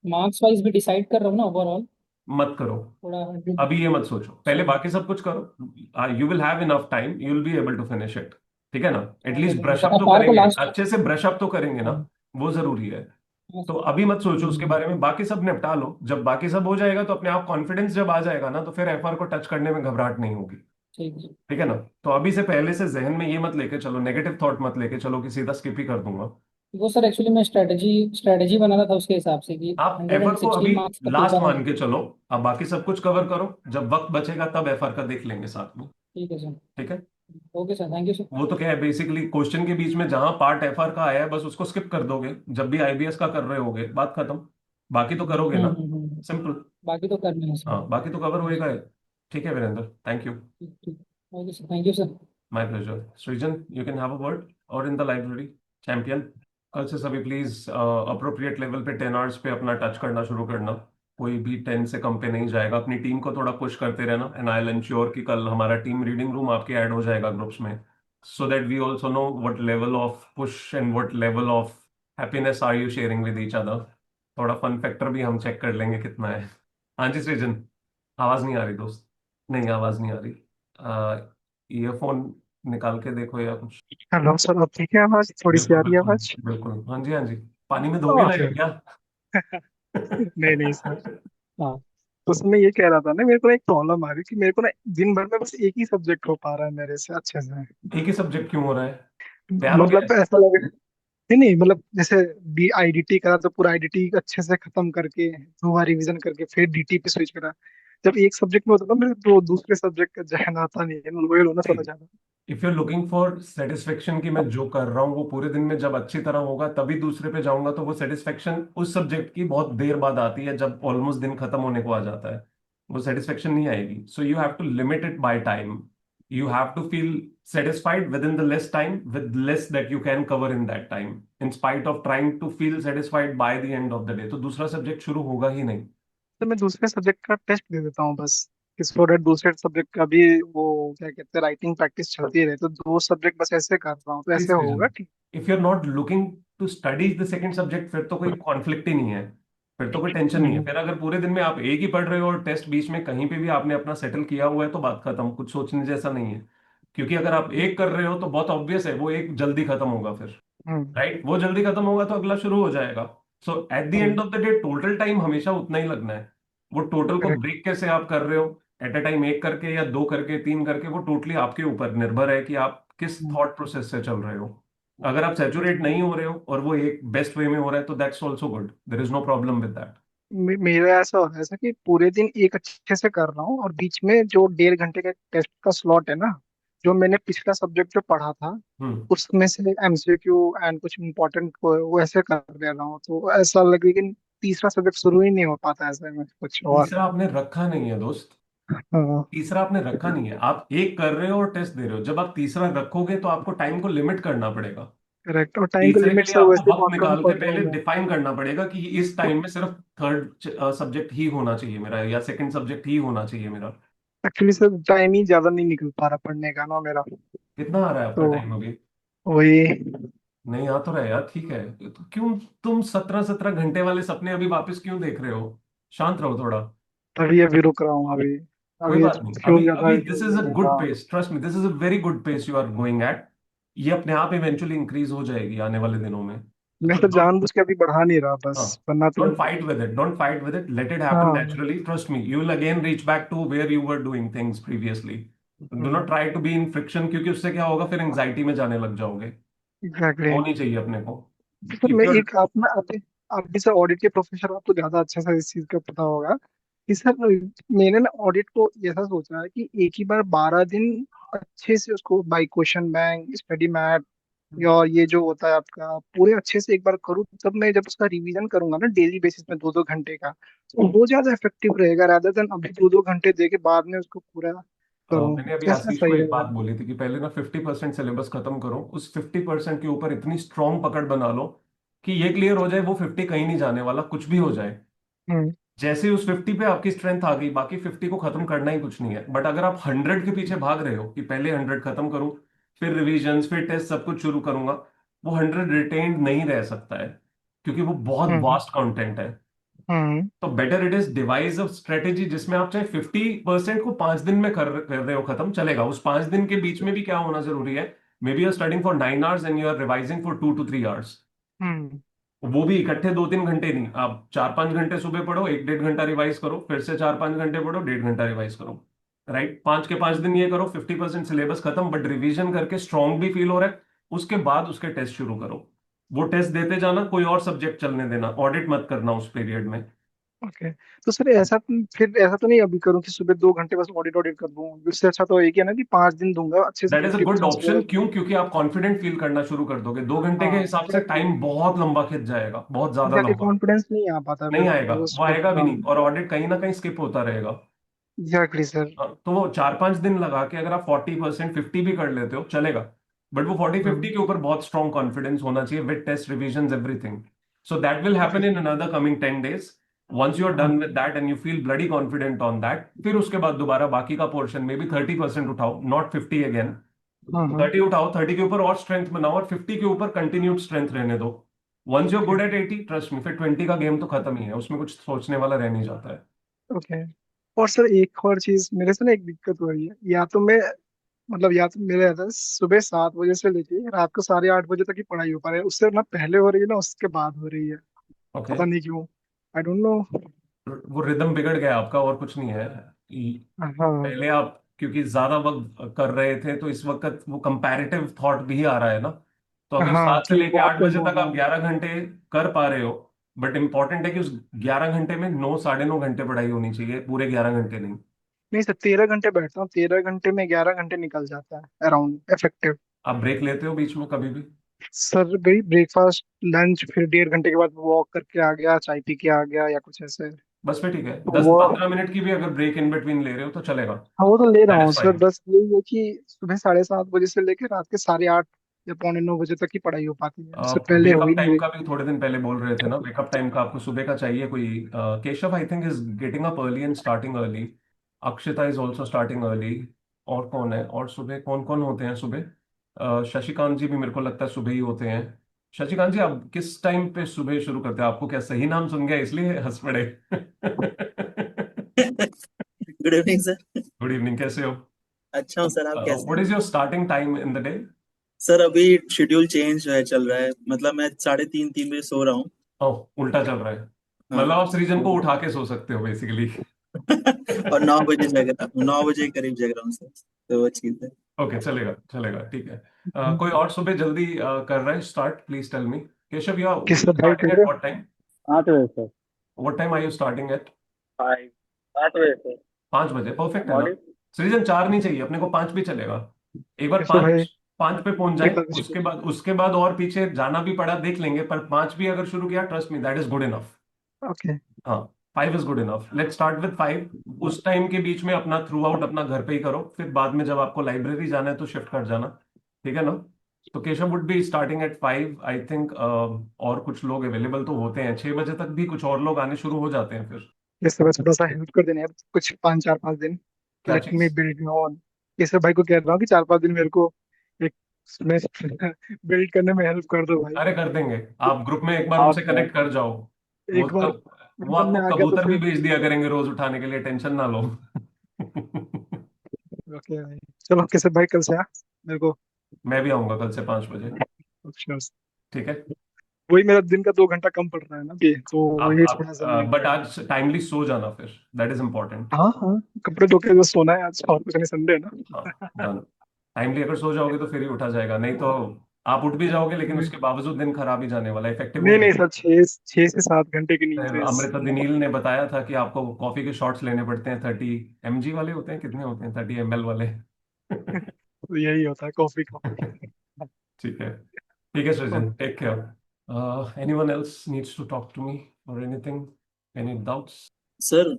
Speaker 6: मार्क्स वाइज भी डिसाइड कर रहा हूँ ना ओवरऑल,
Speaker 1: मत करो,
Speaker 6: थोड़ा
Speaker 1: अभी ये मत सोचो, पहले
Speaker 6: चलो।
Speaker 1: बाकी सब कुछ करो। You will have enough time, you will be able to finish it, ठीक है ना।
Speaker 6: ओके
Speaker 1: एटलीस्ट
Speaker 6: सर,
Speaker 1: ब्रश
Speaker 6: मतलब
Speaker 1: अप तो
Speaker 6: FR को
Speaker 1: करेंगे,
Speaker 6: लास्ट।
Speaker 1: अच्छे से ब्रश अप तो करेंगे ना,
Speaker 6: हाँ
Speaker 1: वो जरूरी है।
Speaker 6: हाँ
Speaker 1: तो
Speaker 6: सर।
Speaker 1: अभी मत सोचो उसके
Speaker 6: हम्म,
Speaker 1: बारे में, बाकी सब निपटा लो। जब बाकी सब हो जाएगा तो अपने आप कॉन्फिडेंस जब आ जाएगा ना, तो फिर एफआर को टच करने में घबराहट नहीं होगी,
Speaker 6: ठीक है।
Speaker 1: ठीक है ना। तो अभी से पहले से जहन में ये मत लेके चलो, नेगेटिव थॉट मत लेके चलो कि सीधा स्किप ही कर दूंगा।
Speaker 6: वो सर एक्चुअली मैं स्ट्रेटेजी बना रहा था उसके हिसाब से कि
Speaker 1: आप
Speaker 6: हंड्रेड
Speaker 1: एफआर
Speaker 6: एंड
Speaker 1: को अभी
Speaker 6: सिक्सटीन मार्क्स का
Speaker 1: लास्ट
Speaker 6: पेपर है।
Speaker 1: मान के चलो, अब बाकी सब कुछ कवर करो, जब वक्त बचेगा तब एफआर का देख लेंगे साथ में,
Speaker 6: ठीक है सर।
Speaker 1: ठीक है।
Speaker 6: Okay sir, thank you sir.
Speaker 1: वो तो क्या है, बेसिकली क्वेश्चन के बीच में जहां पार्ट एफआर का आया है बस उसको स्किप कर दोगे, जब भी आईबीएस का कर रहे होगे बात खत्म, बाकी तो करोगे ना,
Speaker 6: हम्म।
Speaker 1: सिंपल।
Speaker 6: बाकी तो करना है सर।
Speaker 1: हाँ बाकी तो कवर
Speaker 6: यस
Speaker 1: होएगा
Speaker 6: सर।
Speaker 1: ही। ठीक है वीरेंद्र, थैंक यू।
Speaker 6: ठीक ठीक। Okay sir, thank you sir.
Speaker 1: My pleasure. Srijan, you can have a word और इन द लाइब्रेरी चैंपियन। कल से सभी प्लीज अप्रोप्रिएट लेवल पे 10 आवर्स पे अपना टच करना शुरू करना, कोई भी 10 से कम पे नहीं जाएगा। अपनी टीम को थोड़ा पुश करते रहना, एंड आई विल इंश्योर कि कल हमारा टीम रीडिंग रूम आपके ऐड हो जाएगा ग्रुप्स में, so that we also know what level of push and what level of happiness are you sharing with each other. थोड़ा फन फैक्टर भी हम चेक कर लेंगे कितना है। हाँ जी सृजन, आवाज नहीं आ रही दोस्त, नहीं आवाज नहीं आ रही। ईयरफोन निकाल के देखो या कुछ।
Speaker 7: हेलो सर, अब ठीक है आवाज? थोड़ी सी
Speaker 1: बिल्कुल
Speaker 7: आ रही है
Speaker 1: बिल्कुल
Speaker 7: आवाज?
Speaker 1: बिल्कुल, हाँ जी हाँ जी। पानी में धोबी लाएगा क्या?
Speaker 7: नहीं नहीं सर। हाँ, तो सर मैं ये कह रहा था ना, मेरे को एक प्रॉब्लम आ रही है कि मेरे को ना दिन भर में बस एक ही सब्जेक्ट हो पा रहा है मेरे से अच्छे से।
Speaker 1: एक ही सब्जेक्ट क्यों हो रहा है? प्यार हो गया
Speaker 7: मतलब ऐसा लगे, नहीं नहीं, मतलब जैसे IDT करा तो पूरा IDT अच्छे से खत्म करके 2 बार रिवीजन करके फिर DT पे स्विच करा। जब एक सब्जेक्ट में होता था मेरे तो दूसरे सब्जेक्ट का जहन आता नहीं है, लोयल होना
Speaker 1: है?
Speaker 7: थोड़ा ज्यादा।
Speaker 1: If you are looking for satisfaction कि मैं जो कर रहा हूँ वो पूरे दिन में जब अच्छी तरह होगा तभी दूसरे पे जाऊंगा, तो वो सेटिस्फेक्शन उस सब्जेक्ट की बहुत देर बाद आती है, जब ऑलमोस्ट दिन खत्म होने को आ जाता है, वो सेटिस्फेक्शन नहीं आएगी। So you have to limit it by time, you have to feel satisfied within the less time with less that you can cover in that time, in spite of trying to feel satisfied by the end of the day। तो दूसरा subject शुरू होगा ही नहीं।
Speaker 7: तो मैं दूसरे subject का test दे देता हूँ बस, कि सो दैट दूसरे सब्जेक्ट का भी वो क्या कहते हैं राइटिंग प्रैक्टिस चलती रहे। तो 2 सब्जेक्ट बस ऐसे कर रहा हूँ, तो ऐसे होगा ठीक?
Speaker 1: If you are not looking to study the second subject फिर तो कोई कॉन्फ्लिक्ट ही नहीं है, फिर तो कोई टेंशन नहीं है।
Speaker 7: हम्म
Speaker 1: फिर अगर पूरे दिन में आप एक ही पढ़ रहे हो और टेस्ट बीच में कहीं पे भी आपने अपना सेटल किया हुआ है तो बात खत्म, कुछ सोचने जैसा नहीं है। क्योंकि अगर आप एक कर रहे हो तो बहुत ऑब्वियस है वो एक जल्दी खत्म होगा फिर,
Speaker 7: हम्म
Speaker 1: राइट। वो जल्दी खत्म होगा तो अगला शुरू हो जाएगा। So at the end
Speaker 7: hmm
Speaker 1: of the day total time हमेशा उतना ही लगना है। वो टोटल को
Speaker 7: करेक्ट।
Speaker 1: ब्रेक कैसे आप कर रहे हो, एट अ टाइम एक करके या दो करके तीन करके, वो टोटली आपके ऊपर निर्भर है कि आप किस थॉट प्रोसेस से चल रहे हो। अगर आप सेचुरेट नहीं हो रहे हो और वो एक बेस्ट वे में हो रहा है तो that's also good, there is no problem with that.
Speaker 7: मेरा ऐसा हो रहा है ऐसा कि पूरे दिन एक अच्छे से कर रहा हूँ और बीच में जो 1.5 घंटे का टेस्ट का स्लॉट है ना, जो मैंने पिछला सब्जेक्ट जो पढ़ा था
Speaker 1: हम्म।
Speaker 7: उसमें से MCQ एंड कुछ इम्पोर्टेंट को वो ऐसे कर ले रहा हूँ। तो ऐसा लगे कि तीसरा सब्जेक्ट शुरू ही नहीं हो पाता ऐसे में कुछ और।
Speaker 1: तीसरा आपने रखा नहीं है दोस्त,
Speaker 7: हाँ
Speaker 1: तीसरा आपने रखा नहीं है। आप एक कर रहे हो और टेस्ट दे रहे हो, जब आप तीसरा रखोगे तो आपको टाइम को लिमिट करना पड़ेगा।
Speaker 7: करेक्ट, और टाइम को
Speaker 1: तीसरे के
Speaker 7: लिमिट
Speaker 1: लिए
Speaker 7: से
Speaker 1: आपको
Speaker 7: वैसे
Speaker 1: वक्त
Speaker 7: बहुत कम
Speaker 1: निकाल के
Speaker 7: पढ़ रहा
Speaker 1: पहले
Speaker 7: हूँ मैं।
Speaker 1: डिफाइन करना पड़ेगा कि इस टाइम में सिर्फ थर्ड सब्जेक्ट ही होना चाहिए मेरा या सेकंड सब्जेक्ट ही होना चाहिए मेरा।
Speaker 7: एक्चुअली सर टाइम ही ज्यादा नहीं निकल पा रहा पढ़ने का ना मेरा।
Speaker 1: कितना आ रहा है आपका
Speaker 7: तो
Speaker 1: टाइम अभी?
Speaker 7: वही।
Speaker 1: नहीं आ तो रहा है यार, ठीक है। तो क्यों तुम 17-17 घंटे वाले सपने अभी वापस क्यों देख रहे हो? शांत रहो थोड़ा।
Speaker 7: अभी अभी रुक रहा हूँ अभी।
Speaker 1: कोई
Speaker 7: अभी
Speaker 1: बात नहीं,
Speaker 7: फ्यूल
Speaker 1: अभी
Speaker 7: ज्यादा
Speaker 1: अभी this is a
Speaker 7: use
Speaker 1: good
Speaker 7: हाँ।
Speaker 1: Pace, trust me, this is a very good pace you are going at. ये अपने आप इवेंचुअली इंक्रीज हो जाएगी आने वाले दिनों में।
Speaker 7: मैं
Speaker 1: तो
Speaker 7: तो जानबूझ के अभी बढ़ा नहीं रहा
Speaker 1: हाँ,
Speaker 7: बस, वरना तो।
Speaker 1: Don't fight with it, don't fight with it, let it happen
Speaker 7: हाँ
Speaker 1: naturally, trust me, you will again reach back to where you were doing things previously. Do not try to be in friction, क्योंकि उससे क्या होगा, फिर anxiety में जाने लग जाओगे।
Speaker 7: एग्जैक्टली।
Speaker 1: वो नहीं चाहिए अपने को।
Speaker 7: सर
Speaker 1: इफ
Speaker 7: मैं
Speaker 1: यू आर
Speaker 7: एक आप ना अभी सर ऑडिट के प्रोफेसर, आपको ज्यादा अच्छे से इस चीज का पता होगा कि सर मैंने ना ऑडिट को ऐसा सोचा है कि एक ही बार 12 दिन अच्छे से उसको by question bank, study math, और ये जो होता है आपका पूरे अच्छे से एक बार करूँ, तब मैं जब उसका रिवीजन करूंगा ना डेली बेसिस में 2-2 घंटे का, तो वो ज्यादा इफेक्टिव रहेगा रादर देन अभी 2-2 घंटे दे के बाद में उसको पूरा करूँ।
Speaker 1: मैंने अभी
Speaker 7: कैसा
Speaker 1: आशीष को
Speaker 7: सही
Speaker 1: एक बात
Speaker 7: रहेगा?
Speaker 1: बोली थी कि पहले ना 50% सिलेबस खत्म करो, उस 50% के ऊपर इतनी स्ट्रांग पकड़ बना लो कि ये क्लियर हो जाए, वो 50 कहीं नहीं जाने वाला, कुछ भी हो जाए।
Speaker 7: हम्म।
Speaker 1: जैसे ही उस 50 पे आपकी स्ट्रेंथ आ गई, बाकी 50 को खत्म करना ही कुछ नहीं है। बट अगर आप 100 के पीछे भाग रहे हो कि पहले 100 खत्म करूं, फिर रिविजन्स, फिर टेस्ट, सब कुछ शुरू करूंगा, वो 100 रिटेन्ड नहीं रह सकता है, क्योंकि वो बहुत
Speaker 7: हम्म।
Speaker 1: वास्ट कंटेंट है।
Speaker 7: हम्म।
Speaker 1: तो better it is device of strategy जिसमें आप चाहे 50% को 5 दिन में कर रहे हो खत्म, चलेगा। उस 5 दिन के बीच में भी क्या होना जरूरी है, maybe you are studying for 9 hours and you are revising for 2 to 3 hours.
Speaker 7: Hmm.
Speaker 1: वो भी इकट्ठे 2-3 घंटे नहीं, आप 4-5 घंटे सुबह पढ़ो, 1-1.5 घंटा रिवाइज करो, फिर से 4-5 घंटे पढ़ो, 1.5 घंटा रिवाइज करो। राइट, 5 के 5 दिन ये करो, 50% सिलेबस खत्म, बट रिवीजन करके स्ट्रांग भी फील हो रहा है। उसके बाद उसके टेस्ट शुरू करो, वो टेस्ट देते जाना, कोई और सब्जेक्ट चलने देना, ऑडिट मत करना उस पीरियड में।
Speaker 7: ओके। तो सर ऐसा फिर ऐसा तो नहीं अभी करूँ कि सुबह 2 घंटे बस ऑडिट ऑडिट कर दूं? उससे अच्छा तो एक ही है ना कि 5 दिन दूंगा अच्छे say
Speaker 1: that is a good
Speaker 7: 50%
Speaker 1: option.
Speaker 7: Syllabus
Speaker 1: क्यों?
Speaker 7: दूंगा।
Speaker 1: क्योंकि आप कॉन्फिडेंट फील करना शुरू कर दोगे। 2 घंटे के
Speaker 7: हाँ
Speaker 1: हिसाब से
Speaker 7: एग्जैक्टली।
Speaker 1: टाइम बहुत लंबा खिंच जाएगा, बहुत ज्यादा
Speaker 7: एग्जैक्टली
Speaker 1: लंबा।
Speaker 7: कॉन्फिडेंस नहीं आ पाता
Speaker 1: नहीं
Speaker 7: फिर
Speaker 1: आएगा,
Speaker 7: बस
Speaker 1: वो आएगा भी
Speaker 7: हाँ।
Speaker 1: नहीं, और ऑडिट कहीं ना कहीं स्किप होता रहेगा।
Speaker 7: Exactly sir.
Speaker 1: हाँ, तो वो 4-5 दिन लगा के अगर आप 40% 50 भी कर लेते हो, चलेगा। बट वो 40-50
Speaker 7: हम्म।
Speaker 1: के ऊपर बहुत स्ट्रॉन्ग कॉन्फिडेंस होना चाहिए, with test, revision, everything. So that will
Speaker 7: okay
Speaker 1: happen in
Speaker 7: sir.
Speaker 1: Another coming 10 days। Once you are
Speaker 7: हाँ
Speaker 1: done with that and you feel bloody confident on that, फिर उसके बाद दोबारा बाकी का पोर्शन में भी 30% उठाओ, नॉट 50 अगेन।
Speaker 7: हाँ। हाँ
Speaker 1: 30 उठाओ, 30 के ऊपर और स्ट्रेंथ बनाओ, और 50 के ऊपर कंटिन्यूड स्ट्रेंथ रहने दो। Once you
Speaker 7: okay.
Speaker 1: Good at 80, trust me, फिर 20 का गेम तो खत्म ही है, उसमें कुछ सोचने वाला रह नहीं जाता है।
Speaker 7: ओके। और सर एक और चीज मेरे से ना एक दिक्कत हो रही है, या तो मैं मतलब या तो मेरे रहता है सुबह 7 बजे से लेके रात को 8:30 बजे तक ही पढ़ाई हो पा रही है, उससे ना पहले हो रही है ना उसके बाद हो रही है।
Speaker 1: ओके,
Speaker 7: पता नहीं क्यों। I don't know.
Speaker 1: वो रिदम बिगड़ गया आपका, और कुछ नहीं है।
Speaker 7: हाँ
Speaker 1: पहले आप क्योंकि ज्यादा वक्त कर रहे थे, तो इस वक्त वो कंपैरेटिव थॉट भी आ रहा है ना। तो अगर
Speaker 7: हाँ
Speaker 1: 7 से
Speaker 7: कि
Speaker 1: लेके
Speaker 7: बहुत
Speaker 1: 8
Speaker 7: कम
Speaker 1: बजे
Speaker 7: हो
Speaker 1: तक
Speaker 7: रहा
Speaker 1: आप
Speaker 7: है।
Speaker 1: 11 घंटे कर पा रहे हो, बट इंपॉर्टेंट है कि उस 11 घंटे में 9-9.5 घंटे पढ़ाई होनी चाहिए, पूरे 11 घंटे नहीं।
Speaker 7: नहीं सर 13 घंटे बैठता हूँ, 13 घंटे में 11 घंटे निकल जाता है अराउंड इफेक्टिव।
Speaker 1: आप ब्रेक लेते हो बीच में कभी भी?
Speaker 7: सर भाई ब्रेकफास्ट, लंच, फिर 1.5 घंटे के बाद वॉक करके आ गया, चाय पी के आ गया या कुछ ऐसे।
Speaker 1: बस फिर ठीक है,
Speaker 7: तो
Speaker 1: दस
Speaker 7: वो
Speaker 1: पंद्रह मिनट की भी अगर ब्रेक इन बिटवीन ले रहे हो तो चलेगा।
Speaker 7: हाँ वो तो ले रहा
Speaker 1: दैट
Speaker 7: हूँ
Speaker 1: इज
Speaker 7: सर,
Speaker 1: फाइन।
Speaker 7: बस यही है कि सुबह 7:30 बजे से लेकर रात के 8:30 या 8:45 बजे तक की पढ़ाई हो पाती है, उससे पहले हो
Speaker 1: वेकअप
Speaker 7: ही नहीं
Speaker 1: टाइम
Speaker 7: रही।
Speaker 1: का भी थोड़े दिन पहले बोल रहे थे ना, वेकअप टाइम का आपको सुबह का चाहिए कोई? Keshav I think is getting up early and starting early. Akshita is also starting early. और कौन है? और सुबह कौन कौन होते हैं सुबह? शशिकांत जी भी मेरे को लगता है सुबह ही होते हैं। शशिकांत जी, आप किस टाइम पे सुबह शुरू करते हैं? आपको क्या सही नाम सुन गया इसलिए हंस पड़े?
Speaker 8: Good evening sir.
Speaker 1: Good evening, कैसे हो?
Speaker 8: अच्छा हूँ सर, आप कैसे
Speaker 1: व्हाट
Speaker 8: हैं?
Speaker 1: Is your starting time in the day?
Speaker 8: Sir अभी शेड्यूल चेंज है, चल रहा है, मतलब मैं 3:30-3 बजे सो रहा हूँ।
Speaker 1: ओह, उल्टा चल रहा है।
Speaker 8: हाँ।
Speaker 1: मतलब आप सृजन को उठा के सो सकते हो बेसिकली।
Speaker 8: और 9 बजे जग रहा हूँ, 9 बजे करीब जग रहा हूँ सर, तो वो चीज है।
Speaker 1: ओके, चलेगा चलेगा, ठीक है। कोई और सुबह जल्दी कर रहा है start? Please tell me. Keshav, you
Speaker 7: किस
Speaker 1: यू
Speaker 7: सर भाई
Speaker 1: स्टार्टिंग
Speaker 7: कह
Speaker 1: एट
Speaker 7: रहे हो?
Speaker 1: What time?
Speaker 5: 8 बजे sir.
Speaker 1: What time are you starting at?
Speaker 5: 5, 8 बजे सर।
Speaker 1: 5 बजे परफेक्ट है ना?
Speaker 5: मॉर्निंग।
Speaker 1: सृजन 4 नहीं चाहिए अपने को, 5 भी चलेगा। एक बार
Speaker 7: कैसे भाई?
Speaker 1: 5 पे पहुंच जाए,
Speaker 7: कितना कुछ
Speaker 1: उसके बाद और पीछे जाना भी पड़ा देख लेंगे, पर 5 भी अगर शुरू किया, trust me, that is good enough.
Speaker 7: Okay.
Speaker 1: हाँ, 5 is good enough, let's start with 5। उस टाइम के बीच में अपना थ्रू आउट अपना घर पे ही करो, फिर बाद में जब आपको लाइब्रेरी जाना है तो शिफ्ट कर जाना। ठीक है ना? तो Keshav would be starting at 5 I think. और कुछ लोग अवेलेबल तो होते हैं 6 बजे तक भी, कुछ और लोग आने शुरू हो जाते हैं फिर।
Speaker 7: कैसे भाई थोड़ा सा हेल्प कर देना है कुछ 5-4-5 दिन।
Speaker 1: क्या
Speaker 7: लेट मी
Speaker 1: चीज?
Speaker 7: Build on. कैसे भाई को कह रहा हूँ कि 4-5 दिन मेरे को एक मैं बिल्ड करने में हेल्प कर दो भाई।
Speaker 1: अरे कर देंगे, आप ग्रुप में एक बार
Speaker 5: हाँ
Speaker 1: उनसे
Speaker 5: सर।
Speaker 1: कनेक्ट कर जाओ। वो
Speaker 7: एक बार
Speaker 1: कब वो
Speaker 7: मन में
Speaker 1: आपको
Speaker 7: आ गया तो
Speaker 1: कबूतर भी
Speaker 7: फिर।
Speaker 1: भेज दिया करेंगे रोज उठाने के लिए, टेंशन ना लो।
Speaker 7: ओके भाई। चलो कैसे भाई कल से मेरे को।
Speaker 1: मैं भी आऊंगा कल से 5 बजे।
Speaker 7: अच्छा।
Speaker 1: ठीक है।
Speaker 7: वही मेरा दिन का 2 घंटा कम पड़ रहा है ना अभी, तो वही थोड़ा सा
Speaker 1: आप
Speaker 7: नहीं
Speaker 1: बट
Speaker 7: हुआ है।
Speaker 1: आज टाइमली सो जाना, फिर दैट इज इम्पोर्टेंट।
Speaker 7: हाँ हाँ, कपड़े धो के जो सोना है आज, और कुछ नहीं, संडे है ना।
Speaker 1: हाँ, डन। टाइमली अगर सो जाओगे तो फिर ही उठा जाएगा, नहीं तो आप उठ भी जाओगे लेकिन
Speaker 7: नहीं
Speaker 1: उसके बावजूद दिन खराब ही जाने वाला, इफेक्टिव नहीं
Speaker 7: नहीं नहीं
Speaker 1: रहेगा।
Speaker 7: सर, 6 से 7 घंटे की नींद है
Speaker 1: अमृता दिनील ने बताया था कि आपको कॉफी के शॉट्स लेने पड़ते हैं, 30 mg वाले होते हैं, कितने होते हैं, 30 ml वाले।
Speaker 7: तो यही होता है, कॉफी कॉफी।
Speaker 1: ठीक है, ठीक है Srijan, take care. Anyone else needs to talk to me और एनीथिंग, एनी डाउट्स?
Speaker 8: सर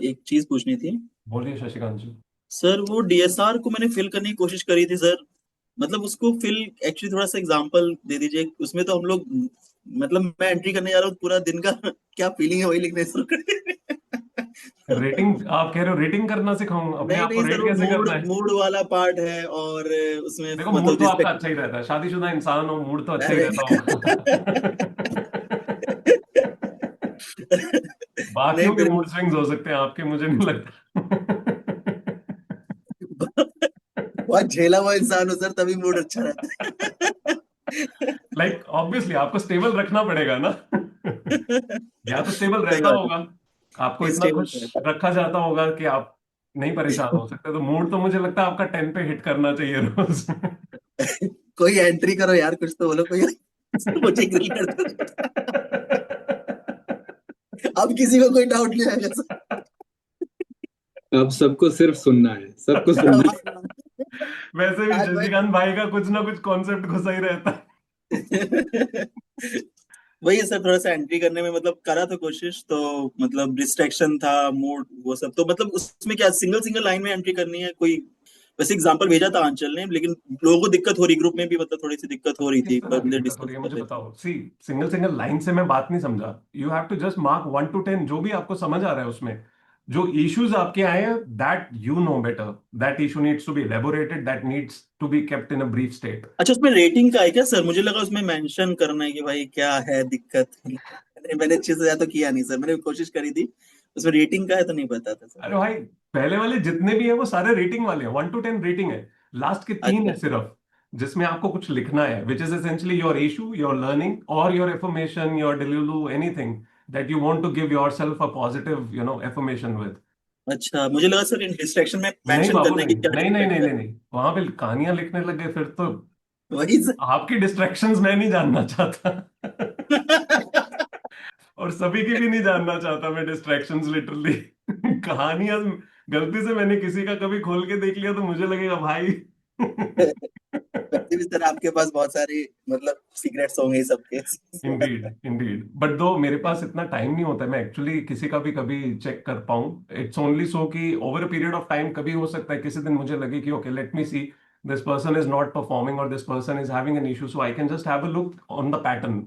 Speaker 8: एक चीज पूछनी थी।
Speaker 1: बोलिए शशिकांत जी।
Speaker 8: सर वो डीएसआर को मैंने फिल करने की कोशिश करी थी सर, मतलब उसको फिल एक्चुअली थोड़ा सा एग्जांपल दे दीजिए उसमें। तो हम लोग मतलब मैं एंट्री करने जा रहा हूँ, पूरा दिन का क्या फीलिंग है वही लिखने शुरू कर
Speaker 1: रेटिंग आप कह रहे हो, रेटिंग करना सिखाऊं? अपने
Speaker 8: नहीं
Speaker 1: आप को
Speaker 8: नहीं सर,
Speaker 1: रेट
Speaker 8: वो
Speaker 1: कैसे
Speaker 8: मूड
Speaker 1: करना है?
Speaker 8: मूड वाला पार्ट है, और उसमें
Speaker 1: देखो, मूड
Speaker 8: मतलब
Speaker 1: तो आपका
Speaker 8: रिस्पेक्ट।
Speaker 1: अच्छा ही रहता है, शादीशुदा इंसान हो, मूड तो अच्छा ही
Speaker 8: अरे
Speaker 1: रहता होगा।
Speaker 8: नहीं
Speaker 1: बाकियों के
Speaker 8: फिर
Speaker 1: मूड स्विंग्स हो सकते हैं, आपके मुझे नहीं लगता।
Speaker 8: बहुत झेला हुआ इंसान हो सर, तभी मूड अच्छा रहता है।
Speaker 1: लाइक ऑब्वियसली आपको स्टेबल रखना पड़ेगा ना। या तो स्टेबल
Speaker 8: सही
Speaker 1: रहता
Speaker 8: बात
Speaker 1: होगा, आपको
Speaker 8: है,
Speaker 1: इतना
Speaker 8: स्टेबल
Speaker 1: खुश
Speaker 8: तो रहता
Speaker 1: रखा जाता होगा कि आप नहीं परेशान हो सकते, तो मूड तो मुझे लगता है आपका 10 पे हिट करना चाहिए रोज।
Speaker 8: है। कोई एंट्री करो यार, कुछ तो बोलो कोई। मुझे ग्रिल कर दो। अब किसी को कोई डाउट नहीं आएगा सर।
Speaker 9: अब सबको सिर्फ सुनना है, सबको सुनना है।
Speaker 1: वैसे भी
Speaker 8: आज भाई
Speaker 1: शशिकांत भाई का कुछ ना कुछ कॉन्सेप्ट घुसा ही रहता है।
Speaker 8: वही है सर, थोड़ा सा एंट्री करने में मतलब करा था कोशिश, तो मतलब डिस्ट्रैक्शन था, मूड वो सब। तो मतलब उसमें क्या सिंगल सिंगल लाइन में एंट्री करनी है कोई? वैसे एग्जांपल भेजा था आंचल ने, लेकिन लोगों को दिक्कत हो रही, ग्रुप में भी मतलब थोड़ी सी दिक्कत हो रही
Speaker 1: किस
Speaker 8: थी,
Speaker 1: तरह की
Speaker 8: बंदे
Speaker 1: दिक्कत हो
Speaker 8: डिस्कस
Speaker 1: रही है
Speaker 8: कर
Speaker 1: मुझे
Speaker 8: रहे थे।
Speaker 1: बताओ। सी, सिंगल सिंगल लाइन से मैं बात नहीं समझा। You have to just mark 1 to 10, जो भी आपको समझ आ रहा है उसमें, जो इश्यूज आपके आए हैं, that you know better, that issue needs to be elaborated, that needs to be kept in a brief state.
Speaker 8: अच्छा, उसमें रेटिंग का है क्या सर? मुझे लगा उसमें मेंशन करना है कि भाई क्या है दिक्कत। मैंने अच्छे से तो किया नहीं सर, मैंने कोशिश करी थी। उसमें रेटिंग का है तो नहीं पता था सर।
Speaker 1: अरे भाई, पहले वाले जितने भी हैं वो सारे रेटिंग वाले हैं, 1 to 10 रेटिंग है। लास्ट के 3
Speaker 8: अच्छा
Speaker 1: है सिर्फ, जिसमें आपको कुछ लिखना है, which is essentially your issue, your learning और your affirmation, your delulu, anything that you want to give yourself a positive affirmation with.
Speaker 8: अच्छा, मुझे लगा सर इन डिस्ट्रैक्शन में
Speaker 1: नहीं
Speaker 8: मेंशन
Speaker 1: बाबू,
Speaker 8: करना है
Speaker 1: नहीं
Speaker 8: कि क्या
Speaker 1: नहीं नहीं
Speaker 8: दिक्कत
Speaker 1: नहीं
Speaker 8: है।
Speaker 1: नहीं नहीं, वहां पे कहानियां लिखने लगे फिर तो
Speaker 8: वही सर।
Speaker 1: आपकी डिस्ट्रैक्शंस मैं नहीं जानना चाहता। और सभी की भी नहीं जानना चाहता मैं डिस्ट्रैक्शंस, लिटरली। कहानियां गलती से मैंने किसी का कभी खोल के देख लिया तो मुझे लगेगा भाई।
Speaker 8: वैसे भी सर आपके पास बहुत सारे मतलब सीक्रेट्स होंगे ही सबके।
Speaker 1: इंडीड इंडीड, बट दो मेरे पास इतना टाइम नहीं होता है मैं एक्चुअली किसी का भी कभी चेक कर पाऊं। इट्स ओनली सो कि over a period of time कभी हो सकता है किसी दिन मुझे लगे कि okay, let me see, this person is not performing और this person is having an issue, so I can just have a look on the pattern.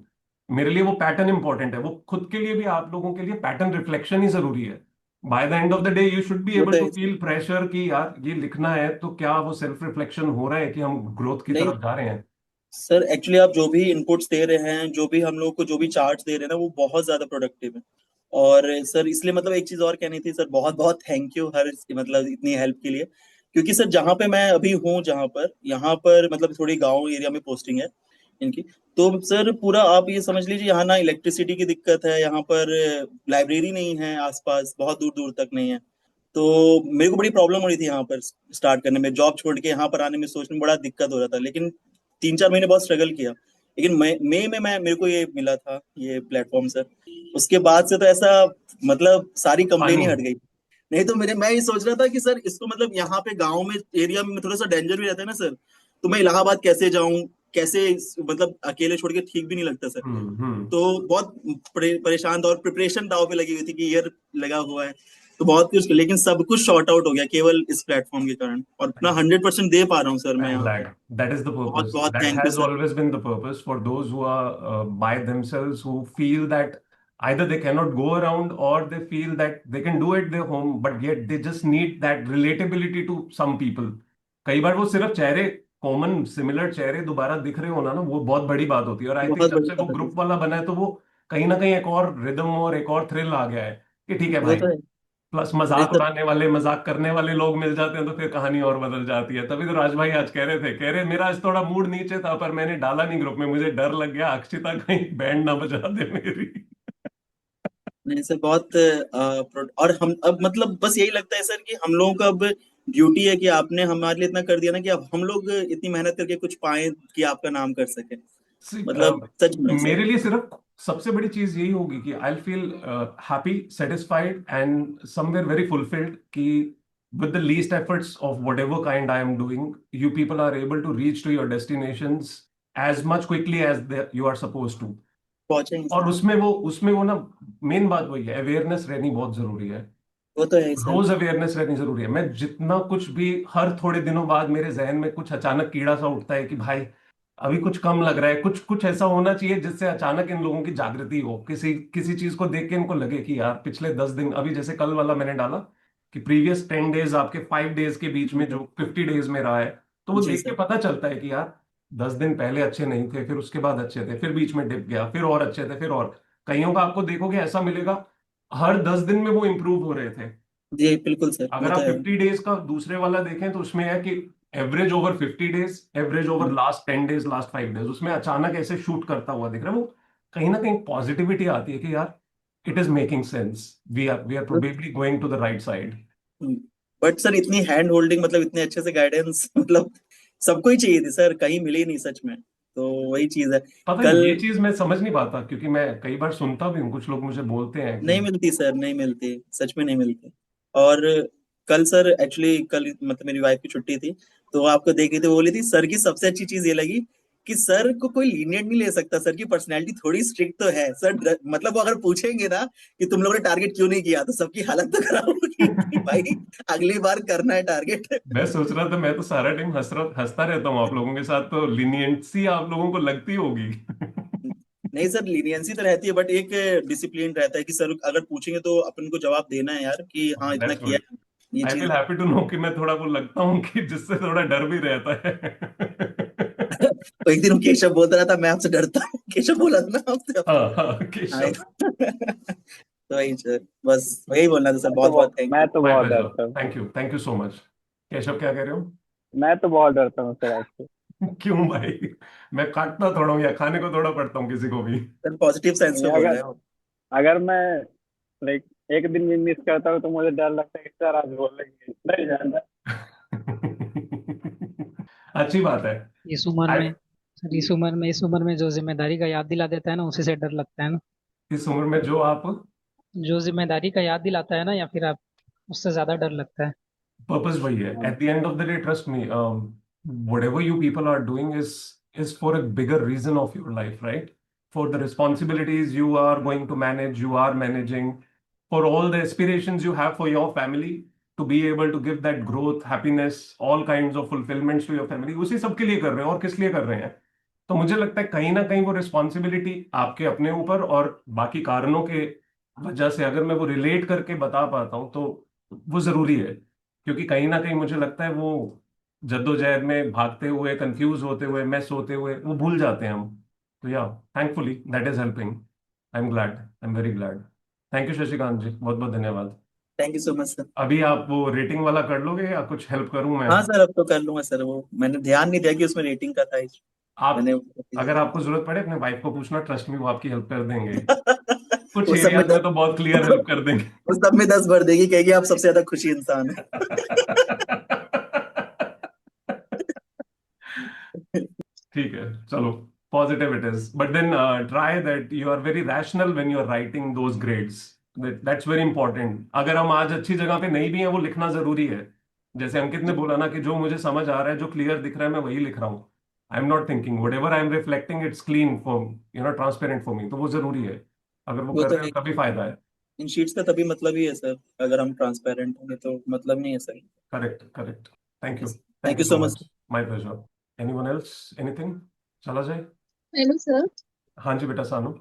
Speaker 1: मेरे लिए वो पैटर्न इंपॉर्टेंट है, वो खुद के लिए भी, आप लोगों के लिए पैटर्न रिफ्लेक्शन ही जरूरी है। By the end of the day you should be
Speaker 8: वो
Speaker 1: एबल
Speaker 8: तो
Speaker 1: टू
Speaker 8: है सर।
Speaker 1: फील प्रेशर कि यार ये लिखना है, तो क्या वो सेल्फ रिफ्लेक्शन हो रहा है कि हम ग्रोथ की
Speaker 8: नहीं
Speaker 1: तरफ जा रहे हैं?
Speaker 8: सर, एक्चुअली आप जो भी इनपुट्स दे रहे हैं, जो भी हम लोग को जो भी चार्ट्स दे रहे हैं ना, वो बहुत ज्यादा प्रोडक्टिव है। और सर इसलिए मतलब एक चीज और कहनी थी सर, बहुत बहुत थैंक यू हर मतलब इतनी हेल्प के लिए। क्योंकि सर जहाँ पे मैं अभी हूँ, जहाँ पर यहाँ पर मतलब थोड़ी गांव एरिया में पोस्टिंग है इनकी। तो सर पूरा आप ये समझ लीजिए, यहाँ ना इलेक्ट्रिसिटी की दिक्कत है, यहाँ पर लाइब्रेरी नहीं है आसपास, बहुत दूर दूर तक नहीं है। तो मेरे को बड़ी प्रॉब्लम हो रही थी यहाँ पर स्टार्ट करने में, जॉब छोड़ के यहाँ पर आने में सोचने में बड़ा दिक्कत हो रहा था। लेकिन 3-4 महीने बहुत स्ट्रगल किया, लेकिन मई में मैं मेरे को ये मिला था ये प्लेटफॉर्म सर। उसके बाद से तो ऐसा मतलब सारी कंप्लेन ही
Speaker 1: पानी।
Speaker 8: हट गई। नहीं तो मेरे मैं ये सोच रहा था कि सर इसको मतलब यहाँ पे गांव में एरिया में थोड़ा सा डेंजर भी रहता है ना सर। तो मैं इलाहाबाद कैसे जाऊं, कैसे मतलब अकेले छोड़ के ठीक भी नहीं लगता सर।
Speaker 1: हम्म।
Speaker 8: तो बहुत परेशान था, और प्रिपरेशन दाव पे लगी हुई थी कि ईयर लगा हुआ है, तो बहुत कुछ, लेकिन सब कुछ शॉर्ट आउट हो गया केवल इस प्लेटफॉर्म के कारण, और अपना 100% दे पा रहा हूँ सर मैं
Speaker 1: I'm
Speaker 8: यहाँ पे।
Speaker 1: glad. That is the
Speaker 8: बहुत
Speaker 1: purpose.
Speaker 8: बहुत
Speaker 1: That
Speaker 8: thank you
Speaker 1: has
Speaker 8: sir.
Speaker 1: always been the purpose for those who are by themselves, who feel that either they cannot go around or they feel that they can do it their home, but yet they just need that relatability to some people. कई बार वो सिर्फ चेहरे, common similar चेहरे दोबारा दिख रहे हो ना वो बहुत बड़ी बात होती है। और आई थिंक
Speaker 8: बहुत
Speaker 1: जब
Speaker 8: बड़ी
Speaker 1: से वो
Speaker 8: बात है
Speaker 1: ग्रुप वाला बना है तो वो कहीं ना कहीं एक और रिदम और एक और थ्रिल आ गया है कि ठीक है
Speaker 8: वो
Speaker 1: भाई,
Speaker 8: तो है।
Speaker 1: प्लस
Speaker 8: नहीं
Speaker 1: मजाक
Speaker 8: सर,
Speaker 1: उड़ाने वाले, मजाक करने वाले लोग मिल जाते हैं तो फिर कहानी और बदल जाती है। तभी तो राज भाई आज कह रहे मेरा आज थोड़ा मूड नीचे था पर मैंने डाला नहीं ग्रुप में, मुझे डर लग गया अक्षिता कहीं बैंड ना बजा दे मेरी।
Speaker 8: नहीं सर, बहुत और हम अब मतलब बस यही लगता है सर कि हम लोगों का अब ड्यूटी है कि आपने हमारे लिए इतना कर दिया ना कि अब हम लोग इतनी मेहनत करके कुछ पाए कि आपका नाम कर सके। मतलब सच में सर।
Speaker 1: मेरे लिए सिर्फ सबसे बड़ी चीज यही होगी कि I feel happy, satisfied and somewhere very fulfilled कि with the least efforts of whatever kind I am doing, you people are able to reach to your destinations as much quickly as you are supposed to.
Speaker 8: पहुंचेंगे
Speaker 1: और
Speaker 8: sir.
Speaker 1: उसमें वो ना main बात वही है, awareness रहनी बहुत जरूरी है।
Speaker 8: वो तो है सर।
Speaker 1: रोज अवेयरनेस रहनी जरूरी है। मैं जितना कुछ भी, हर थोड़े दिनों बाद मेरे जहन में कुछ अचानक कीड़ा सा उठता है कि भाई अभी कुछ कम लग रहा है, कुछ कुछ ऐसा होना चाहिए जिससे अचानक इन लोगों की जागृति हो, किसी किसी चीज को देख के इनको लगे कि यार पिछले 10 दिन, अभी जैसे कल वाला मैंने डाला कि प्रीवियस 10 डेज आपके 5 डेज के बीच में जो 50 डेज में रहा है, तो वो
Speaker 8: जी
Speaker 1: देख के
Speaker 8: सर।
Speaker 1: पता चलता है कि यार 10 दिन पहले अच्छे नहीं थे, फिर उसके बाद अच्छे थे, फिर बीच में डिप गया, फिर और अच्छे थे, फिर और कईयों का आपको देखोगे ऐसा मिलेगा हर 10 दिन में वो इंप्रूव हो रहे थे।
Speaker 8: जी बिल्कुल सर, वो
Speaker 1: अगर
Speaker 8: तो
Speaker 1: आप
Speaker 8: है।
Speaker 1: 50 डेज का दूसरे वाला देखें तो उसमें है कि average over 50 days, average over last 10 days, last 5 days, उसमें अचानक ऐसे शूट करता हुआ दिख रहा है वो। कहीं ना कहीं पॉजिटिविटी आती है कि यार it is making sense, we are probably going to the right side.
Speaker 8: But sir इतनी हैंड होल्डिंग, मतलब इतने अच्छे से गाइडेंस मतलब सबको ही चाहिए थी सर, कहीं मिली नहीं सच में। तो वही चीज है।
Speaker 1: पता
Speaker 8: कल
Speaker 1: नहीं, ये चीज मैं समझ नहीं पाता क्योंकि मैं कई बार सुनता भी हूँ, कुछ लोग मुझे बोलते हैं कि
Speaker 8: नहीं मिलती सर, नहीं मिलती, सच में नहीं मिलती। और कल सर एक्चुअली कल मतलब मेरी वाइफ की छुट्टी थी, तो वो आपको देख रही थी, वो बोली थी सर की सबसे अच्छी चीज ये लगी कि सर को कोई लीनियंट नहीं ले सकता, सर की पर्सनैलिटी थोड़ी स्ट्रिक्ट तो है सर। मतलब वो अगर पूछेंगे ना कि तुम लोगों ने टारगेट क्यों नहीं किया, तो सबकी हालत तो खराब होगी कि भाई अगली बार करना है टारगेट।
Speaker 1: मैं सोच रहा था, मैं तो सारा टाइम हंसता रहता हूँ आप लोगों के साथ, तो लीनियंसी आप लोगों को लगती होगी।
Speaker 8: नहीं सर, लीनियंसी तो रहती है बट एक डिसिप्लिन रहता है कि सर अगर पूछेंगे तो अपन को जवाब देना है यार कि हाँ इतना
Speaker 1: दैट्स
Speaker 8: किया
Speaker 1: गुड।
Speaker 8: है, ये
Speaker 1: आई
Speaker 8: चीज
Speaker 1: फील
Speaker 8: है।
Speaker 1: हैप्पी टू नो कि मैं थोड़ा वो लगता हूँ कि जिससे थोड़ा डर भी रहता है।
Speaker 8: तो एक दिन वो केशव बोलता रहा था मैं आपसे डरता हूँ, केशव बोला था ना आपसे
Speaker 1: हाँ
Speaker 8: आपको।
Speaker 1: हाँ,
Speaker 8: हाँ,
Speaker 1: केशव।
Speaker 8: तो वही सर, बस वही बोलना था सर, बहुत बहुत थैंक
Speaker 10: मैं
Speaker 8: यू।
Speaker 10: तो
Speaker 1: माय
Speaker 10: बहुत
Speaker 1: प्लेजर,
Speaker 10: डरता हूँ।
Speaker 1: Thank you so much. Keshav क्या कह रहे हो?
Speaker 10: मैं तो बहुत डरता हूँ सर आपसे।
Speaker 1: क्यों भाई? मैं काटना थोड़ा हूँ या खाने को थोड़ा पड़ता हूँ किसी को भी?
Speaker 8: सर पॉजिटिव सेंस
Speaker 10: नहीं,
Speaker 8: में बोल
Speaker 10: अगर
Speaker 8: रहे हो।
Speaker 10: अगर मैं लाइक एक दिन भी मिस करता हूँ तो मुझे डर लगता है कि सर आज बोलेंगे नहीं जाना।
Speaker 1: अच्छी बात है।
Speaker 6: इस उम्र
Speaker 1: I-
Speaker 6: में सर, इस उम्र में जो जिम्मेदारी का याद दिला देता है ना, उसी से डर लगता है ना।
Speaker 1: इस उम्र में जो आप
Speaker 6: जो जिम्मेदारी का याद दिलाता है ना, या फिर आप, उससे ज्यादा डर लगता है।
Speaker 1: पर्पस वही है eight the end of the day, trust me, whatever you people are doing is for a bigger reason of your life, right? For the responsibilities you are going to manage, you are managing, for all the aspirations you have for your family, to be able to give that growth, happiness, all kinds of fulfillments to your family, उसी सब के लिए कर रहे हैं और किस लिए कर रहे हैं। तो मुझे लगता है कहीं ना कहीं वो रिस्पॉन्सिबिलिटी आपके अपने ऊपर और बाकी कारणों के वजह से अगर मैं वो रिलेट करके बता पाता हूँ तो वो जरूरी है। क्योंकि कहीं ना कहीं मुझे लगता है वो जद्दोजहद में भागते हुए, कंफ्यूज होते हुए, मेस होते हुए वो भूल जाते हैं हम। तो या thankfully that is helping. I am glad, I am very glad. Thank you Shashikant ji, बहुत बहुत धन्यवाद।
Speaker 8: Thank you so much sir.
Speaker 1: अभी आप वो रेटिंग वाला कर लोगे या कुछ हेल्प करूं मैं?
Speaker 8: हाँ सर, अब तो कर लूंगा सर, वो मैंने ध्यान नहीं दिया कि उसमें रेटिंग का था।
Speaker 1: आप,
Speaker 8: मैंने
Speaker 1: अगर आपको जरूरत पड़े अपने वाइफ को पूछना, ट्रस्ट में वो आपकी हेल्प कर देंगे। कुछ
Speaker 8: उस सब में
Speaker 1: एरियाज में तो बहुत क्लियर हेल्प कर देंगे।
Speaker 8: उस सब में 10 भर देगी, कहेगी आप सबसे ज्यादा खुशी इंसान है।
Speaker 1: ठीक है, चलो, positive it is, but then try that you are very rational when you are writing those grades. That's very important. अगर हम आज अच्छी जगह पे नहीं भी हैं, वो लिखना जरूरी है। जैसे अंकित ने बोला ना कि जो मुझे समझ आ रहा है, जो क्लियर दिख रहा है, मैं वही लिख रहा हूँ। I am not thinking, what ever I am reflecting it's clean for, transparent for me, तो वो जरूरी है। अगर वो
Speaker 8: वो
Speaker 1: कर
Speaker 8: तो
Speaker 1: रहे
Speaker 8: है।
Speaker 1: हो तभी फायदा है।
Speaker 8: इन शीट्स का तभी मतलब ही है सर, अगर हम ट्रांसपेरेंट होंगे तो मतलब नहीं है sir.
Speaker 1: Correct correct.
Speaker 8: Thank
Speaker 1: thank
Speaker 8: you
Speaker 1: you
Speaker 8: so
Speaker 1: so
Speaker 8: much.
Speaker 1: Much. My pleasure. Anyone else, anything? चला जाए?
Speaker 3: Hello sir.
Speaker 1: हाँ जी बेटा सानू।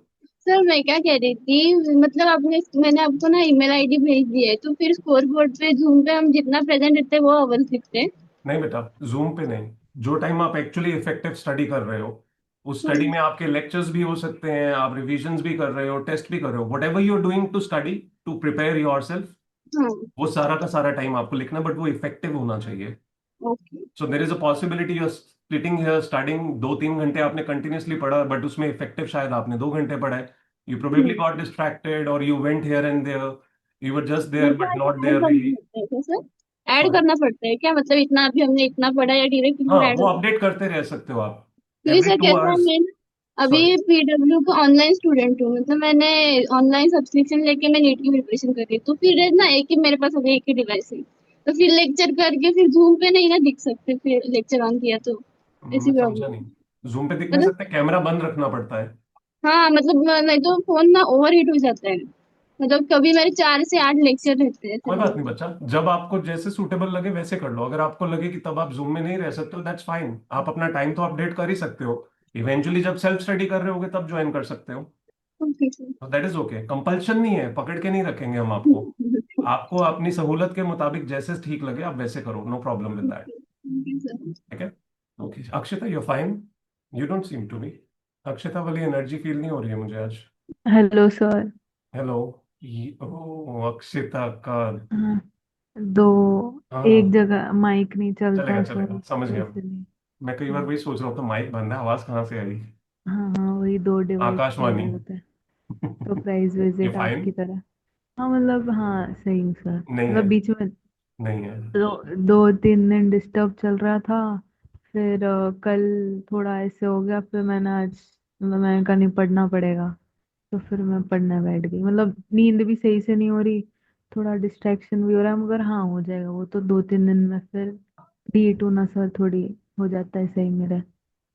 Speaker 3: सर मैं क्या कह रही थी, मतलब मैंने आपको ना ईमेल आईडी भेज दी है, तो फिर स्कोर बोर्ड पे जूम पे हम जितना प्रेजेंट रहते हैं वो अव्वल लिखते हैं।
Speaker 1: नहीं बेटा, जूम पे नहीं। जो टाइम आप एक्चुअली इफेक्टिव स्टडी कर रहे हो, उस स्टडी में आपके लेक्चर्स भी हो सकते हैं, आप रिविजन्स भी कर रहे हो, टेस्ट भी कर रहे हो, whatever you are doing to study, to prepare yourself,
Speaker 3: हाँ।
Speaker 1: वो सारा का सारा टाइम आपको लिखना, बट वो इफेक्टिव होना चाहिए।
Speaker 3: Okay.
Speaker 1: So there is a possibility you are splitting here, starting 2-3 घंटे आपने कंटिन्यूसली पढ़ा, बट उसमें इफेक्टिव शायद आपने 2 घंटे पढ़ा है। यू प्रोबेबली गॉट डिस्ट्रैक्टेड और you went here and there, you were just there
Speaker 3: मुझे
Speaker 1: बट नॉट
Speaker 3: ऐड
Speaker 1: देयर
Speaker 3: करना
Speaker 1: रियली।
Speaker 3: पड़ता है क्या सर? Add
Speaker 1: sorry.
Speaker 3: करना पड़ता है क्या, मतलब इतना अभी हमने इतना पढ़ा या डायरेक्ट
Speaker 1: हाँ,
Speaker 3: हम ऐड
Speaker 1: वो
Speaker 3: होता है?
Speaker 1: अपडेट करते रह सकते हो आप
Speaker 3: क्योंकि
Speaker 1: एवरी
Speaker 3: सर
Speaker 1: टू
Speaker 3: कैसा है,
Speaker 1: आवर्स
Speaker 3: मैं ना अभी
Speaker 1: सॉरी।
Speaker 3: पीडब्ल्यू का ऑनलाइन स्टूडेंट हूँ, मतलब मैंने ऑनलाइन सब्सक्रिप्शन लेके मैं नीट की प्रिपरेशन कर रही हूँ, तो फिर है ना एक ही मेरे पास अभी एक ही डिवाइस है, तो फिर लेक्चर करके फिर जूम पे नहीं ना दिख सकते, फिर लेक्चर ऑन किया तो ऐसी
Speaker 1: मैं समझा
Speaker 3: प्रॉब्लम।
Speaker 1: नहीं। जूम पे दिख नहीं
Speaker 3: मतलब
Speaker 1: सकते, कैमरा बंद रखना पड़ता है।
Speaker 3: हाँ, मतलब नहीं तो फोन ना ओवर हीट हो जाता है, मतलब कभी मेरे 4 से 8 लेक्चर रहते हैं
Speaker 1: कोई
Speaker 3: ऐसे
Speaker 1: बात
Speaker 3: नहीं।
Speaker 1: नहीं बच्चा, जब आपको जैसे सूटेबल लगे वैसे कर लो। अगर आपको लगे कि तब आप जूम में नहीं रह सकते हो, दैट्स फाइन। आप अपना टाइम तो अपडेट कर ही सकते हो। इवेंचुअली जब सेल्फ स्टडी कर रहे होगे तब ज्वाइन कर सकते हो।
Speaker 3: Okay sir.
Speaker 1: तो दैट इज ओके, कंपल्शन नहीं है, पकड़ के नहीं रखेंगे हम आपको। आपको अपनी सहूलत के मुताबिक जैसे ठीक लगे आप वैसे करो, नो प्रॉब्लम विद दैट। ठीक है। Okay Akshita, you fine, you don't seem to be. Akshita वाली एनर्जी फील नहीं हो रही है मुझे आज।
Speaker 11: Hello sir.
Speaker 1: Hello. Oh Akshita का।
Speaker 11: हाँ, दो एक
Speaker 1: हाँ,
Speaker 11: जगह माइक नहीं चलता
Speaker 1: चलेगा
Speaker 11: सर,
Speaker 1: चलेगा, समझ गया।
Speaker 11: इसलिए।
Speaker 1: मैं कई बार वही सोच रहा हूँ, तो माइक बंद है, आवाज कहाँ से आई।
Speaker 11: हाँ हाँ, वही 2 डिवाइस चल
Speaker 1: आकाशवाणी।
Speaker 11: रहे होते हैं। सरप्राइज
Speaker 1: ये
Speaker 11: विजिट
Speaker 1: फाइन।
Speaker 11: आपकी तरह। हाँ मतलब, हाँ सही हूँ सर,
Speaker 1: नहीं है,
Speaker 11: मतलब बीच में
Speaker 1: नहीं है।
Speaker 11: 2-3 दिन डिस्टर्ब चल रहा था। फिर कल थोड़ा ऐसे हो गया, फिर मैंने आज मतलब मैंने कहा नहीं पढ़ना पड़ेगा, तो फिर मैं पढ़ने बैठ गई। मतलब नींद भी सही से नहीं हो रही, थोड़ा डिस्ट्रैक्शन भी हो रहा है, मगर हाँ हो जाएगा वो तो 2-3 दिन में। फिर डी टू ना सर थोड़ी हो जाता है सही मेरा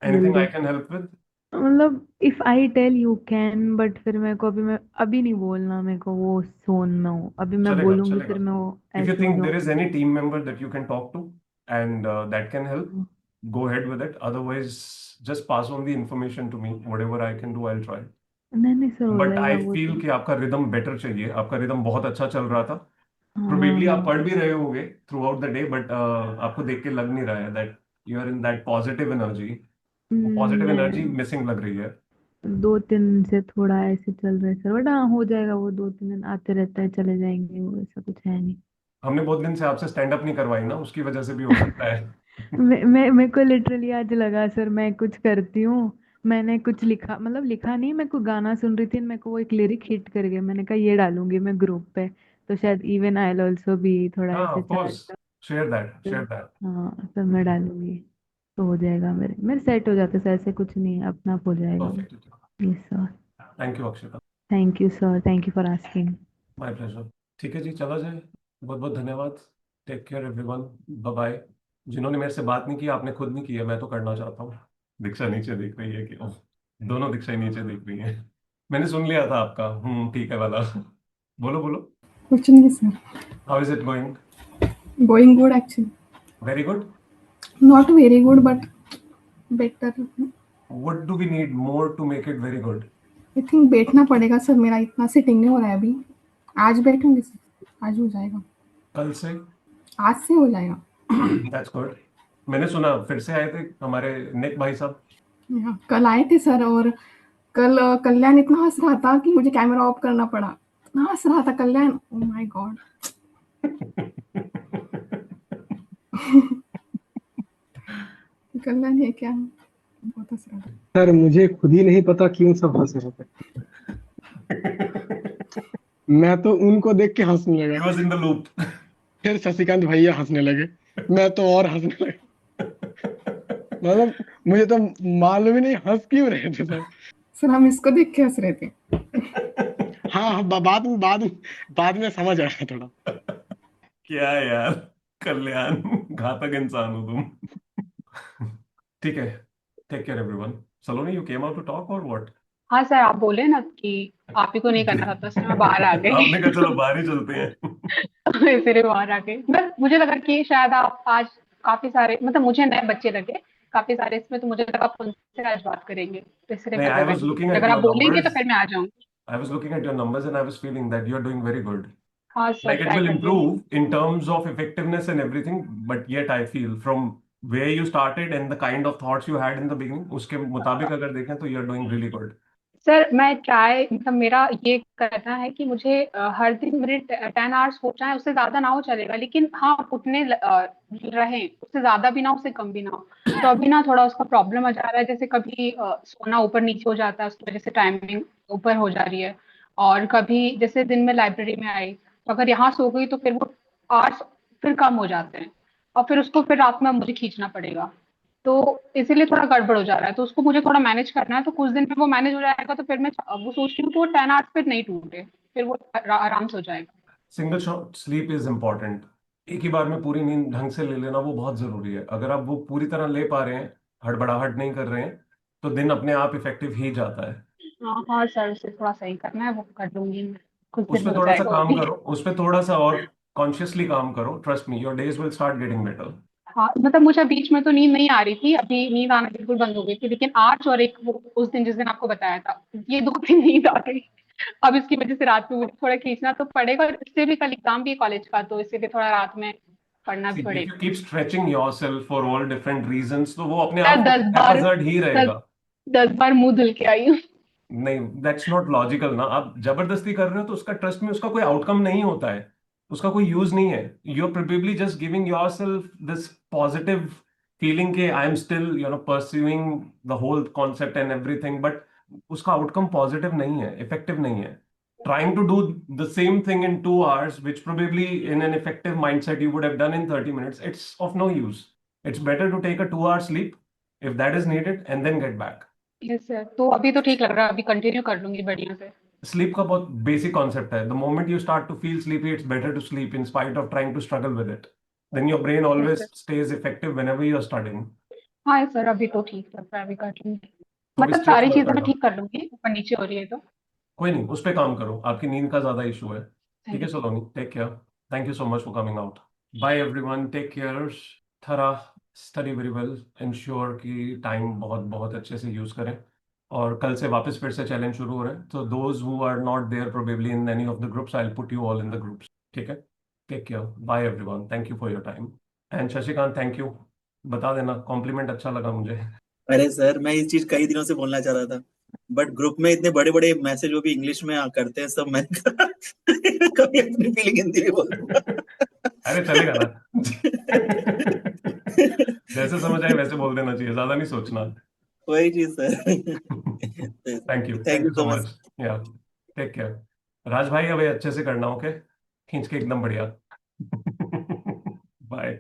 Speaker 1: एनीथिंग
Speaker 11: जल्दी।
Speaker 1: I can help with.
Speaker 11: मतलब if I tell you can, but फिर मेरे को अभी, मैं अभी नहीं बोलना, मेरे को वो सोन में हूँ अभी, मैं
Speaker 1: चलेगा
Speaker 11: बोलूंगी
Speaker 1: चलेगा।
Speaker 11: फिर मैं वो
Speaker 1: इफ यू
Speaker 11: ऐसे हो
Speaker 1: थिंक देर इज
Speaker 11: जाऊंगी।
Speaker 1: Any team member that you can talk to and that can help, go ahead with it. Otherwise, just pass on the information to me. Whatever I can do, I'll try.
Speaker 11: नहीं नहीं sir, हो
Speaker 1: but
Speaker 11: जाएगा
Speaker 1: आई
Speaker 11: वो तो।
Speaker 1: Feel कि आपका rhythm better चाहिए। आपका रिदम बहुत अच्छा चल रहा था।
Speaker 11: हाँ
Speaker 1: प्रोबेबली आप
Speaker 11: हाँ।
Speaker 1: पढ़ भी रहे होंगे throughout the day, but आपको देख के लग नहीं रहा है that you are in that positive energy. Positive energy
Speaker 11: मैं
Speaker 1: मिसिंग लग रही है।
Speaker 11: 2-3 दिन से थोड़ा ऐसे चल रहा है सर, बट हाँ हो जाएगा वो, 2-3 दिन आते रहता है, चले जाएंगे वो, ऐसा कुछ है नहीं।
Speaker 1: हमने बहुत दिन से आपसे स्टैंड अप नहीं करवाई ना, उसकी वजह से भी हो सकता है।
Speaker 11: मैं मेरे को लिटरली आज लगा सर, मैं कुछ करती हूँ, मैंने कुछ लिखा, मतलब लिखा नहीं, मैं को गाना सुन रही थी, मेरे को वो एक लिरिक हिट कर गया, मैंने कहा ये डालूंगी मैं ग्रुप पे, तो शायद इवन आई विल ऑल्सो भी थोड़ा
Speaker 1: हाँ,
Speaker 11: ऐसे
Speaker 1: of course,
Speaker 11: charge.
Speaker 1: Share that share that.
Speaker 11: हाँ फिर मैं डालूंगी, तो हो जाएगा, मेरे मेरे सेट हो जाते सर, ऐसे कुछ नहीं है, अपना आप हो जाएगा वो।
Speaker 1: Perfect.
Speaker 11: Yes sir.
Speaker 1: Thank you Akshata.
Speaker 11: Thank you sir, thank you for asking.
Speaker 1: My pleasure. ठीक है जी, चला जाए। बहुत बहुत धन्यवाद। Take care everyone. Bye bye. जिन्होंने मेरे से बात नहीं की, आपने खुद नहीं की है, मैं तो करना चाहता हूँ। दीक्षा नीचे देख रही है कि ओह, दोनों दीक्षा नीचे देख रही है। मैंने सुन लिया था आपका ठीक है वाला। बोलो बोलो।
Speaker 12: कुछ नहीं sir,
Speaker 1: how is it going?
Speaker 12: Going good actually,
Speaker 1: very good.
Speaker 12: Not very good but better.
Speaker 1: What do we need more to make it very good?
Speaker 12: I think बैठना पड़ेगा सर, मेरा इतना सिटिंग नहीं हो रहा है अभी। आज बैठूंगी सर, आज हो जाएगा,
Speaker 1: कल से?
Speaker 12: आज से हो जाएगा।
Speaker 1: That's good. मैंने सुना फिर से आए थे हमारे निक भाई साहब।
Speaker 12: हाँ, कल आए थे सर, और कल कल्याण इतना हंस रहा था कि मुझे कैमरा ऑफ करना पड़ा, इतना हंस रहा था कल्याण, ओ माय गॉड। कल्याण है क्या, बहुत हंस रहा था।
Speaker 7: सर मुझे खुद ही नहीं पता क्यों सब हंस रहे थे। मैं तो उनको देख के हंसने
Speaker 1: He
Speaker 7: लगा,
Speaker 1: was in the loop.
Speaker 7: फिर शशिकांत भैया हंसने लगे, मैं तो और हंसने लगा। मतलब मुझे तो मालूम ही नहीं हंस क्यों रहे थे सब।
Speaker 12: सर हम इसको देख के हंस रहे थे।
Speaker 7: हाँ हाँ, बाद में समझ आया थोड़ा।
Speaker 1: क्या यार, कल्याण, घातक इंसान हो तुम। ठीक है। Take care everyone. Saloni, you came out to talk और व्हाट?
Speaker 13: हाँ सर, आप बोले ना कि आप ही को नहीं करना था, तो इसलिए मैं बाहर आ गई।
Speaker 1: आपने कहा चलो बाहर ही चलते हैं।
Speaker 13: इसीलिए बाहर आ गई, बस मुझे लगा कि शायद आप आज काफी सारे, मतलब मुझे नए बच्चे लगे काफी सारे इसमें, तो मुझे लगा आप उनसे आज बात करेंगे, तो इसलिए
Speaker 1: नहीं,
Speaker 13: मैं
Speaker 1: आई
Speaker 13: अंदर
Speaker 1: वाज
Speaker 13: बैठी थी,
Speaker 1: लुकिंग
Speaker 13: फिर
Speaker 1: एट
Speaker 13: अगर आप
Speaker 1: योर
Speaker 13: बोलेंगे तो
Speaker 1: नंबर्स।
Speaker 13: फिर मैं आ जाऊंगी।
Speaker 1: I was looking at your numbers and I was feeling that you are doing very good.
Speaker 13: हाँ sir,
Speaker 1: Like it
Speaker 13: try
Speaker 1: will
Speaker 13: करिए।
Speaker 1: improve in terms of effectiveness and everything, but yet I feel from where you started and the kind of thoughts you had in the beginning, उसके मुताबिक अगर देखें तो you are doing really good.
Speaker 13: Sir मैं try मतलब मेरा ये करना है कि मुझे हर दिन मेरे 10 आवर्स हो जाए, उससे ज्यादा ना हो चलेगा, लेकिन हाँ उतने रहें, उससे ज्यादा भी ना उससे कम भी ना हो। तो अभी ना थोड़ा उसका प्रॉब्लम आ जा रहा है, जैसे कभी सोना ऊपर नीचे हो जाता है, उसकी वजह से टाइमिंग ऊपर हो जा रही है। और कभी जैसे दिन में लाइब्रेरी में आई तो अगर यहाँ सो गई तो फिर वो आवर्स फिर कम हो जाते हैं, और फिर उसको फिर रात में मुझे खींचना पड़ेगा। तो इसीलिए थोड़ा गड़बड़ हो जा रहा है, तो उसको मुझे थोड़ा मैनेज करना है। तो कुछ दिन में वो मैनेज हो जाएगा तो फिर मैं वो सोच रही हूँ कि वो 10 आवर्स फिर नहीं टूटे, फिर वो आराम से हो जाएगा।
Speaker 1: Single shot sleep is important. एक ही बार में पूरी नींद ढंग से ले लेना वो बहुत जरूरी है। अगर आप वो पूरी तरह ले पा रहे हैं, हड़बड़ाहट नहीं कर रहे हैं, तो दिन अपने आप इफेक्टिव ही जाता है।
Speaker 13: हाँ हाँ सर, उसे थोड़ा सही करना है, वो कर लूंगी मैं, कुछ
Speaker 1: उस
Speaker 13: दिन
Speaker 1: पे
Speaker 13: हो
Speaker 1: थोड़ा सा
Speaker 13: जाएगा वो
Speaker 1: काम
Speaker 13: भी।
Speaker 1: करो, उस पे थोड़ा सा और कॉन्शियसली काम करो। Trust me, your days will start getting better.
Speaker 13: हाँ मतलब मुझे बीच में तो नींद नहीं आ रही थी, अभी नींद आना बिल्कुल बंद हो गई थी, लेकिन आज और एक वो उस दिन जिस दिन आपको बताया था, ये 2 दिन नींद आ गई। अब इसकी वजह से रात में मुझे थोड़ा खींचना तो पड़ेगा, और इससे भी कल एग्जाम भी है कॉलेज का, तो इससे भी थोड़ा रात में पढ़ना भी
Speaker 1: इफ यू
Speaker 13: पड़ेगा।
Speaker 1: Keep stretching yourself for all different reasons, तो वो अपने
Speaker 13: मैं
Speaker 1: आप
Speaker 13: 10 बार
Speaker 1: हैफेजर्ड ही
Speaker 13: दस
Speaker 1: रहेगा।
Speaker 13: 10 बार मुंह धुल के आई हूँ।
Speaker 1: नहीं, दैट्स नॉट लॉजिकल ना। आप जबरदस्ती कर रहे हो तो उसका, ट्रस्ट में, उसका कोई आउटकम नहीं होता है, उसका कोई यूज नहीं है। You are probably just giving yourself this positive feeling के I am still pursuing the whole concept and everything, but उसका आउटकम पॉजिटिव नहीं है, इफेक्टिव नहीं है। Trying to do the same thing in 2 hours, which probably in an effective mindset you would have done in 30 minutes, it's of no use. It's better to take a 2 hour sleep if that is needed and then get back.
Speaker 13: Yes sir, तो अभी तो ठीक लग रहा है, अभी continue कर लूंगी बढ़िया से।
Speaker 1: स्लीप का बहुत बेसिक कॉन्सेप्ट है। The moment you start to feel sleepy, it's better to sleep in spite of trying to struggle with it. Then your brain
Speaker 13: yes
Speaker 1: always
Speaker 13: sir.
Speaker 1: Stage effective whenever you are studying.
Speaker 13: हाँ sir, अभी तो ठीक लग रहा है, अभी कर लूंगी।
Speaker 1: तो अभी
Speaker 13: मतलब
Speaker 1: स्ट्रेच
Speaker 13: सारी
Speaker 1: मत
Speaker 13: चीजें मैं
Speaker 1: करना।
Speaker 13: ठीक कर लूंगी, ऊपर नीचे हो रही है तो।
Speaker 1: कोई नहीं, उस पर काम करो, आपकी नींद का ज्यादा इशू है। ठीक
Speaker 13: थैंक
Speaker 1: है
Speaker 13: you sir.
Speaker 1: Saloni, take care. Thank you so much for coming out. Bye everyone, take care. थरा, स्टडी वेरी वेल, इंश्योर कि टाइम बहुत बहुत अच्छे से यूज करें। और कल से वापस फिर से चैलेंज शुरू हो रहे हैं, तो those who are not there probably in any of the groups, I will put you all in the groups. ठीक है, take care, bye everyone, thank you for your time. And Shashikant, thank you. बता देना, complement अच्छा लगा मुझे।
Speaker 8: अरे sir, मैं इस चीज कई दिनों से बोलना चाह रहा था, बट ग्रुप में इतने बड़े बड़े मैसेज वो भी इंग्लिश में करते हैं सब, मैंने कहा कभी अपनी फीलिंग हिंदी में बोल दूंगा।
Speaker 1: अरे चलेगा ना। जैसे समझ आए वैसे बोल देना चाहिए, ज्यादा नहीं सोचना।
Speaker 8: वही चीज sir.
Speaker 1: Thank
Speaker 8: thank
Speaker 1: you
Speaker 8: you
Speaker 1: so
Speaker 8: so
Speaker 1: much.
Speaker 8: Much.
Speaker 1: या, टेक केयर। राज भाई, अब ये अच्छे से करना, ओके? खींच के एकदम बढ़िया। बाय।